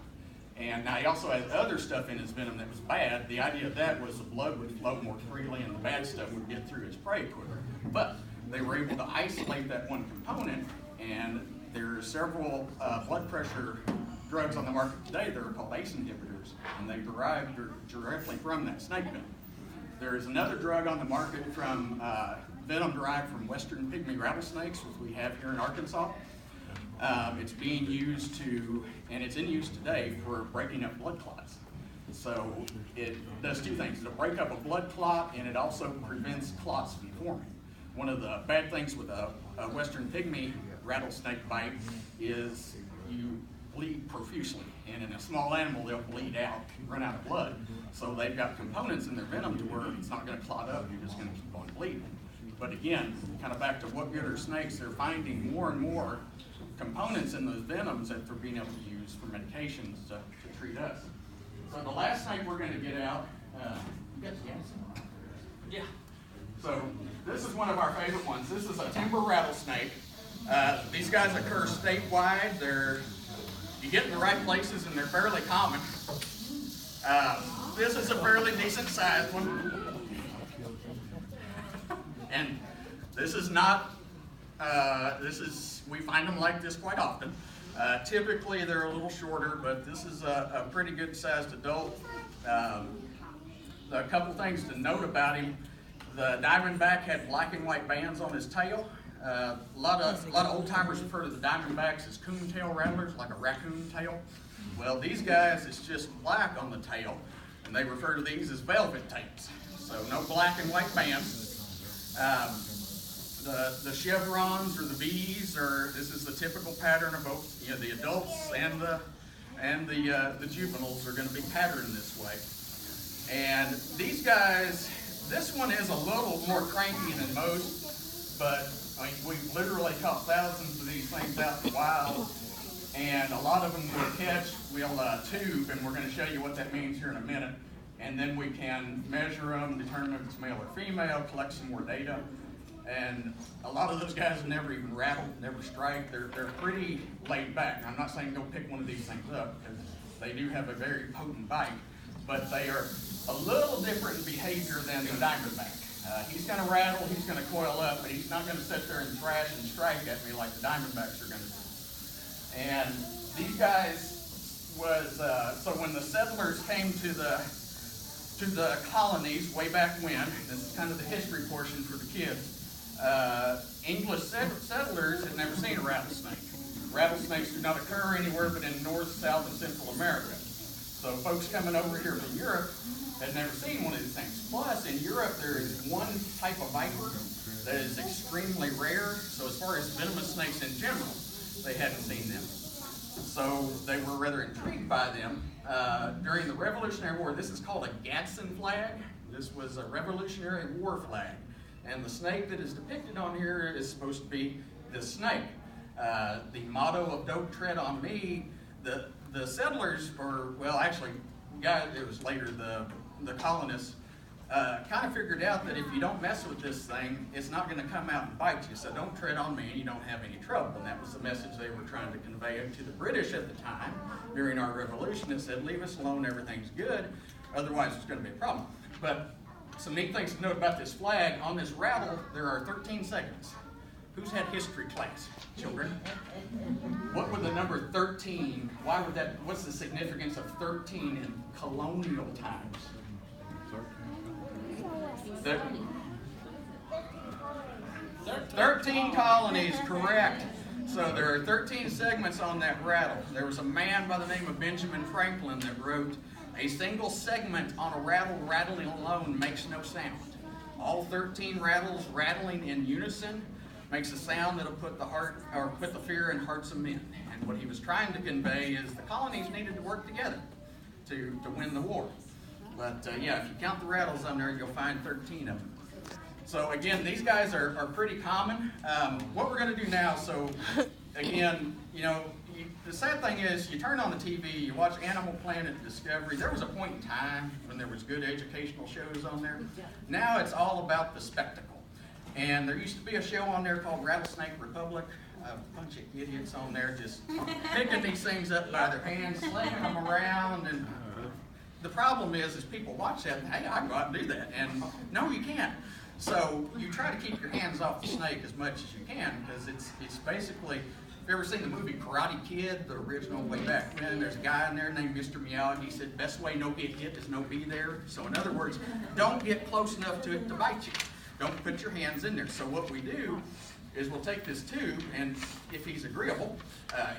And now he also has other stuff in his venom that was bad. The idea of that was the blood would flow more freely and the bad stuff would get through his prey quicker. But they were able to isolate that one component, and there are several blood pressure drugs on the market today that are called ACE inhibitors, and they derive directly from that snake venom. There is another drug on the market from venom derived from western pygmy rattlesnakes, which we have here in Arkansas. It's being used and it's in use today for breaking up blood clots. So it does two things. It'll break up a blood clot, and it also prevents clots from forming. One of the bad things with a western pygmy rattlesnake bite is you bleed profusely, and in a small animal they'll bleed out, run out of blood. So they've got components in their venom to where it's not going to clot up, you're just going to keep on bleeding. But again, kind of back to what good are snakes, they're finding more and more components in those venoms that they're being able to use for medications to treat us. So the last snake we're going to get out, you got Gansan? Yeah. So this is one of our favorite ones. This is a timber rattlesnake. These guys occur statewide. You get in the right places, and they're fairly common. This is a fairly decent sized one. And this is not, we find them like this quite often. Typically they're a little shorter, but this is a pretty good sized adult. A couple things to note about him. The Diamondback had black and white bands on his tail. A lot of old timers refer to the Diamondbacks as coon-tail rattlers, like a raccoon tail. Well, these guys, it's just black on the tail, and they refer to these as velvet tails. So no black and white bands. The chevrons or the V's this is the typical pattern of both, the adults and the juveniles are going to be patterned this way. And these guys, this one is a little more cranky than most, but I mean, we've literally caught thousands of these things out in the wild, and a lot of them we'll catch, we'll tube, and we're going to show you what that means here in a minute. And then we can measure them, determine if it's male or female, collect some more data. And a lot of those guys have never even rattled, never strike. They're pretty laid back. Now, I'm not saying go pick one of these things up, because they do have a very potent bite, but they are a little different in behavior than the Diamondback. He's going to rattle, he's going to coil up, but he's not going to sit there and thrash and strike at me like the Diamondbacks are going to do. And these guys so when the settlers came to the colonies way back when, this is kind of the history portion for the kids, English settlers had never seen a rattlesnake. Rattlesnakes do not occur anywhere but in North, South, and Central America. So folks coming over here from Europe had never seen one of these things. Plus, in Europe, there is one type of viper that is extremely rare. So as far as venomous snakes in general, they hadn't seen them. So they were rather intrigued by them. During the Revolutionary War, this is called a Gansan Flag. This was a Revolutionary War flag. And the snake that is depicted on here is supposed to be this snake. The motto of "Don't Tread on Me," the settlers, it was later the colonists, kind of figured out that if you don't mess with this thing, it's not going to come out and bite you. So don't tread on me and you don't have any trouble. And that was the message they were trying to convey to the British at the time during our revolution. It said, leave us alone, everything's good. Otherwise, it's going to be a problem. But some neat things to note about this flag. On this rattle, there are 13 segments. Who's had history class, children? What would the number 13, what's the significance of 13 in colonial times? 13 colonies, correct. So there are 13 segments on that rattle. There was a man by the name of Benjamin Franklin that wrote, "A single segment on a rattle rattling alone makes no sound. All 13 rattles rattling in unison makes a sound that'll put the fear in hearts of men." And what he was trying to convey is the colonies needed to work together to win the war. But yeah, if you count the rattles on there, you'll find 13 of them. So again, these guys are pretty common. What we're going to do now, so again, the sad thing is you turn on the TV, you watch Animal Planet, Discovery. There was a point in time when there was good educational shows on there. Now it's all about the spectacle. And there used to be a show on there called Rattlesnake Republic. A bunch of idiots on there just picking these things up by their hands, slinging them around. And the problem is people watch that and, hey, I can go out and do that. And no, you can't. So you try to keep your hands off the snake as much as you can, because it's basically, if you've ever seen the movie Karate Kid, the original way back when, there's a guy in there named Mr. Miyagi. He said, best way no get hit is no be there. So in other words, don't get close enough to it to bite you. Don't put your hands in there. So what we do is we'll take this tube, and if he's agreeable,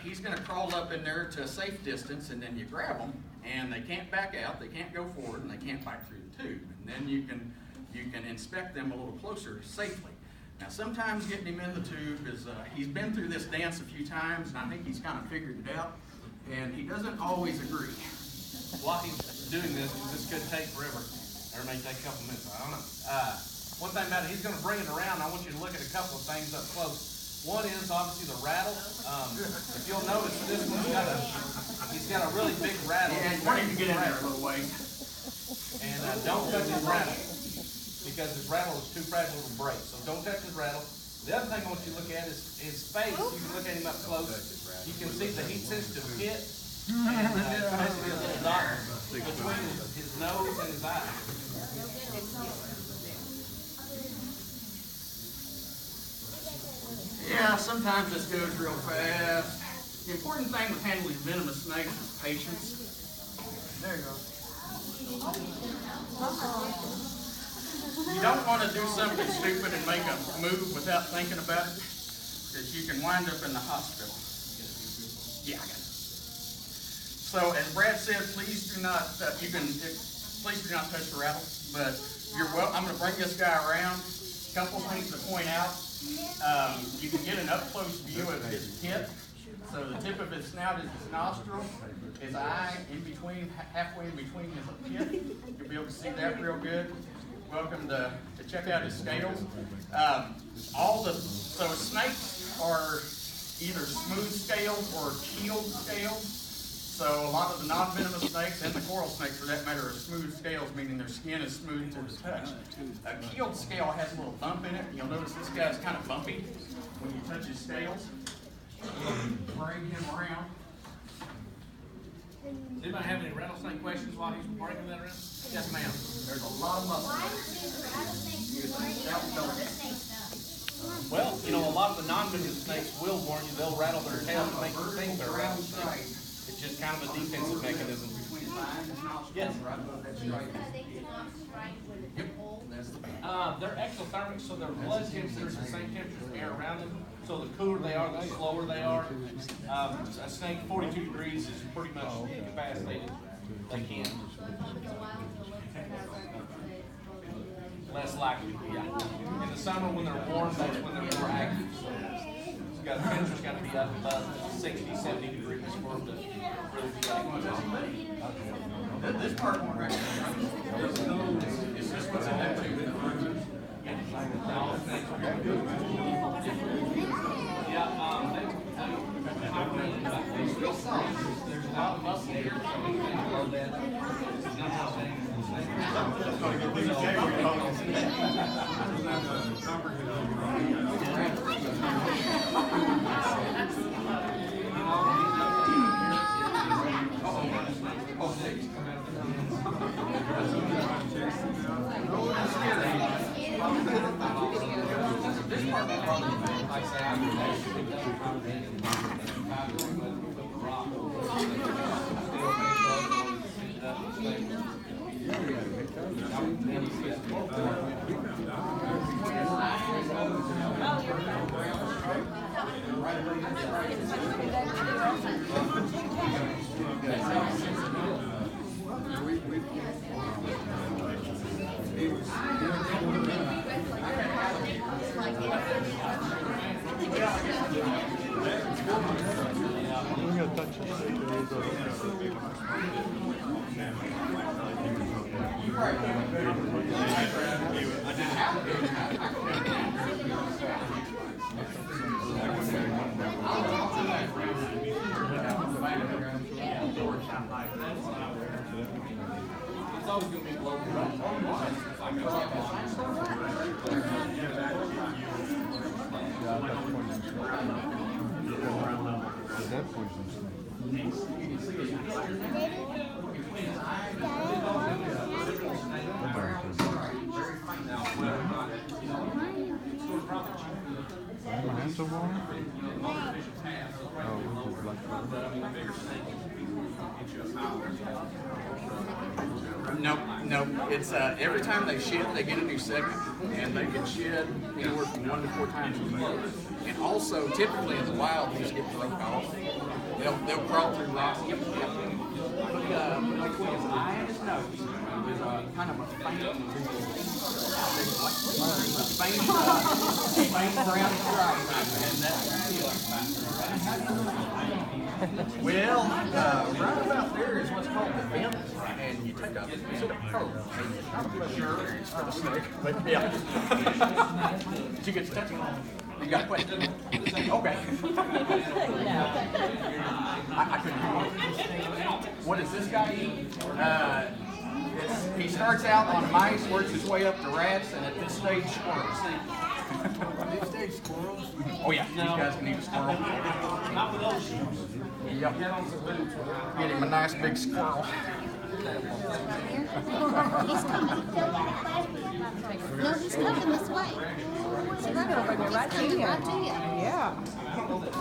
he's going to crawl up in there to a safe distance, and then you grab them, and they can't back out, they can't go forward, and they can't bite through the tube. And then you can inspect them a little closer safely. Now sometimes getting him in the tube is, he's been through this dance a few times, and I think he's kind of figured it out, and he doesn't always agree. While he's doing this, because this could take forever, or it may take a couple minutes, I don't know. One thing about it, he's going to bring it around. I want you to look at a couple of things up close. One is obviously the rattle. If you'll notice, this one's he's got a really big rattle. Yeah, why don't you get in there a little way? And don't touch his rattle, because his rattle is too fragile to break. So don't touch his rattle. The other thing I want you to look at is his face. You can look at him up close. You can see the heat-sensitive pit, and basically a little dot between his nose and his eye. Yeah, sometimes this goes real fast. The important thing with handling venomous snakes is patience. There you go. You don't want to do something stupid and make a move without thinking about it, because you can wind up in the hospital. Yeah, I got it. So as Brad said, please do not please do not touch the rattle. But I'm going to bring this guy around. A couple things to point out. You can get an up-close view of his tip. So the tip of his snout is his nostril, his eye in between, halfway in between his tip. You'll be able to see that real good. Welcome to check out his scales. So snakes are either smooth scales or keeled scales. So a lot of the non-venomous snakes and the coral snakes, for that matter, are smooth scales, meaning their skin is smooth to the touch. A keeled scale has a little bump in it. You'll notice this guy's kind of bumpy when you touch his scales. Bring him around. Does anybody have any rattlesnake questions while he's breaking that around? Yes, ma'am. There's a lot of muscle. Why do rattlesnakes warn you when other snakes don't? Well, a lot of the non-venomous snakes will warn you. They'll rattle their tail to make you think they're rattlesnakes. It's just kind of a defensive mechanism. Yes. They're exothermic, so their blood temperature is the same temperature as the air around them. So the cooler they are, the slower they are. A snake 42 degrees is pretty much incapacitated. They can't. Less likely, yeah. In the summer when they're warm, that's when they're more active. So the temperature's got to be up above 60, 70 degrees for them to really be active. This part won't right here. Is this what's in that tube? There's a lot of muscle here, so we can blow that. It's always gonna be global. Nope. It's every time they shed, they get a new segment, and they can shed anywhere from 1 to 4 times a month. And also, typically in the wild, these get broke off. They'll crawl through rocks. Yep. Between his eye and his nose, there's kind of a faint brown stripe, and that's well, right about there is what's called the Venomous, and you take a piece of probe, and I'm not sure it's for the snake, but yeah. Did you get to touch it? You got a question? Okay. I couldn't hear you. What does this guy eat? He starts out on mice, works his way up to rats, and at this stage, squirrels. This stage, squirrels? Oh yeah, these guys can eat a squirrel. Not with those shoes. Yep. Get him a nice big squirrel. He's coming. No, he's coming this way. He's right over there, right to you. Right to you. Yeah.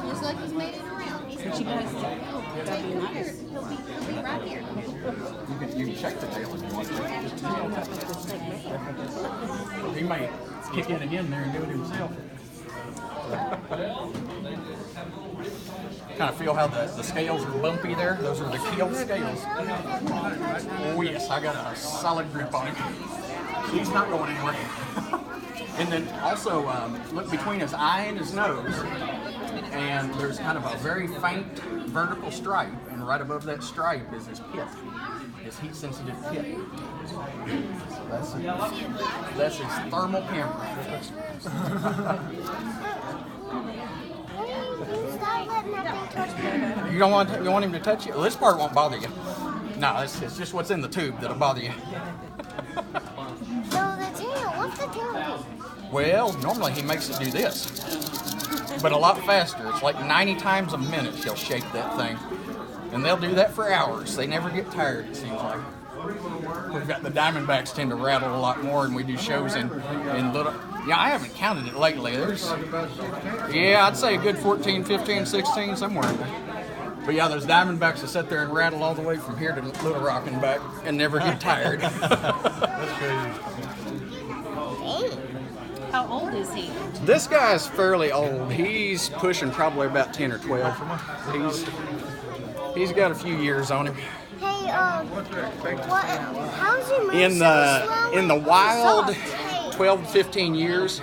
Just like he's made it around. He's But you guys, He'll be right here. You can check the tail if you want to. He might kick in again there and do it himself. Kind of feel how the scales are bumpy there. Those are the keel scales. Oh yes, I got a solid grip on him. He's not going anywhere. And then also look between his eye and his nose, and there's kind of a very faint vertical stripe, and right above that stripe is his pit, his heat-sensitive pit. So that's his thermal camera. Stop letting that thing touch me. You want him to touch you? Well, this part won't bother you. No, it's just what's in the tube that'll bother you. So the tail, what's the tail do? Well, normally he makes it do this, but a lot faster. It's like 90 times a minute he'll shake that thing. And they'll do that for hours. They never get tired, it seems like. We've got the Diamondbacks tend to rattle a lot more, and we do shows in little... Yeah, I haven't counted it lately. Yeah, I'd say a good 14, 15, 16, somewhere in there. But yeah, those Diamondbacks will sit there and rattle all the way from here to Little Rock and back and never get tired. That's crazy. how old is he? This guy's fairly old. He's pushing probably about 10 or 12. He's got a few years on him. Hey, how's he move In the wild, So soft. 12 to 15 years.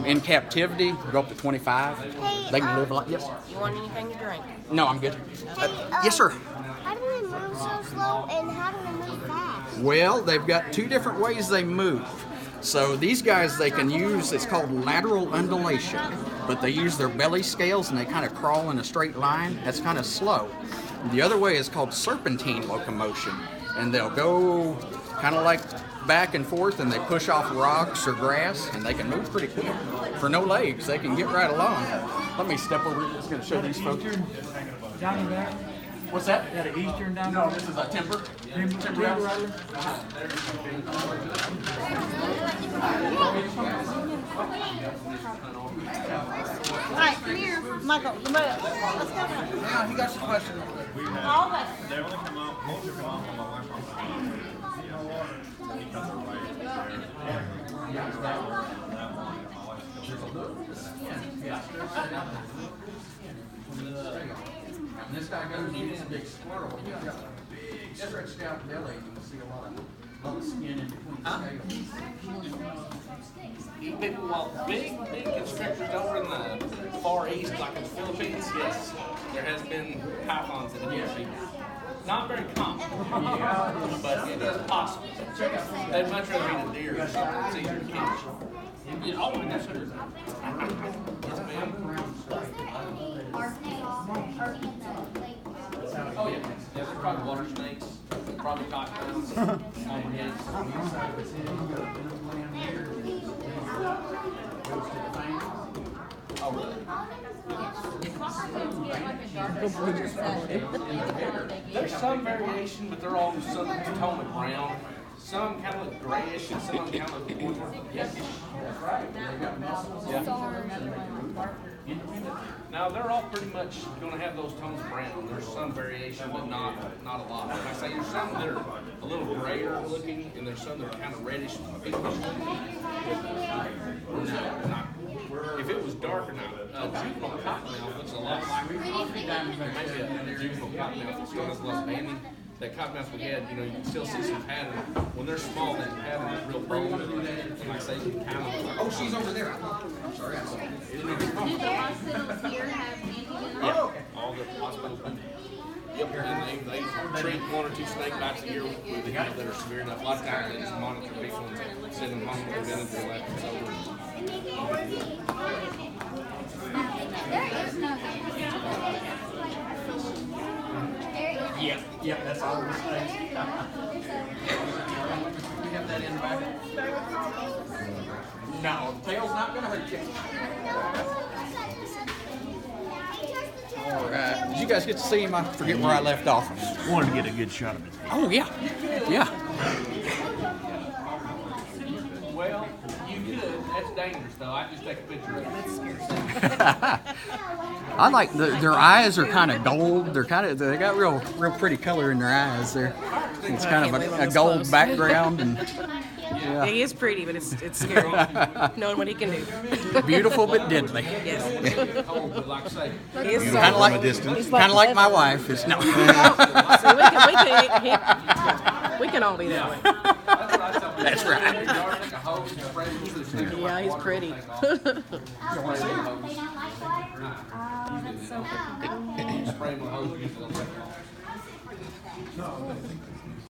In captivity, go up to 25. They can live like yes. You want anything to drink? No, I'm good. Yes, sir. How do they move so slow and how do they move fast? Well, they've got two different ways they move. So these guys, they can use, it's called lateral undulation, but they use their belly scales and they kind of crawl in a straight line. That's kind of slow. The other way is called serpentine locomotion, and they'll go kind of like back and forth, and they push off rocks or grass, and they can move pretty quick. For no legs, they can get right along. Let me step over here. I'm just going to show these folks. Diamondback? What's that? Is that an eastern diamondback? No, this is a timber. Timber rattler. Alright, come here. Michael, come on. Let's go. Now, he got your question. All of us. They only come out, most are come out from my wife on the because they're white. And this guy goes, he is a big squirrel. He's got a big stretched out belly. You can see a lot of skin in between the scales. People want big constrictors over in the Far East, like in the Philippines. Yes, there has been pythons that have been seen. Not very common, but it is possible. They'd much rather eat a deer or something. It's easier to catch. Yeah, oh, and that's what it is. Yes, ma'am. Oh, yeah. Yeah, they're probably water snakes, probably cottonmouths, copperheads. Oh, really? There's some variation, but they're all some tone of brown. Some kind of look grayish and some kind of look more yellowish. Yeah. Now they're all pretty much going to have those tones of brown. There's some variation, but not a lot. Like I say, there's some that are a little grayer looking, and there's some that are kind of reddish, pinkish looking. If it was darker now, juvenile cottonmouth looks a lot like maybe a juvenile cottonmouth that's got a little banding. That cottonmouth we had, you know, you can still see some pattern. When they're small, that pattern is real bold. And like I say, you can kind of like, Oh, she's over there. I'm sorry. Do the hospitals here have anti-venom? yeah, all the hospitals. Yep, and they treat 1 or 2 snake bites a year with the people that are severe enough. A lot of times they just monitor people and send them home with the venom until after it's over. There is no Yeah, that's all the snakes. We have that in the back. No, tail's not gonna hurt you. All right. Did you guys get to see him? I forget where I left off. Wanted to get a good shot of it. Oh yeah, yeah. Well, you could. That's dangerous, though. I just take a picture of it. I like their eyes are kind of gold. They got real pretty color in their eyes. It's kind of a gold background and Yeah, he is pretty, but it's scary knowing what he can do. beautiful but deadly. Yes. He is Kind of like my wife is. No. So we can all be that way. That's right. Yeah, he's pretty. Spray them with a hose.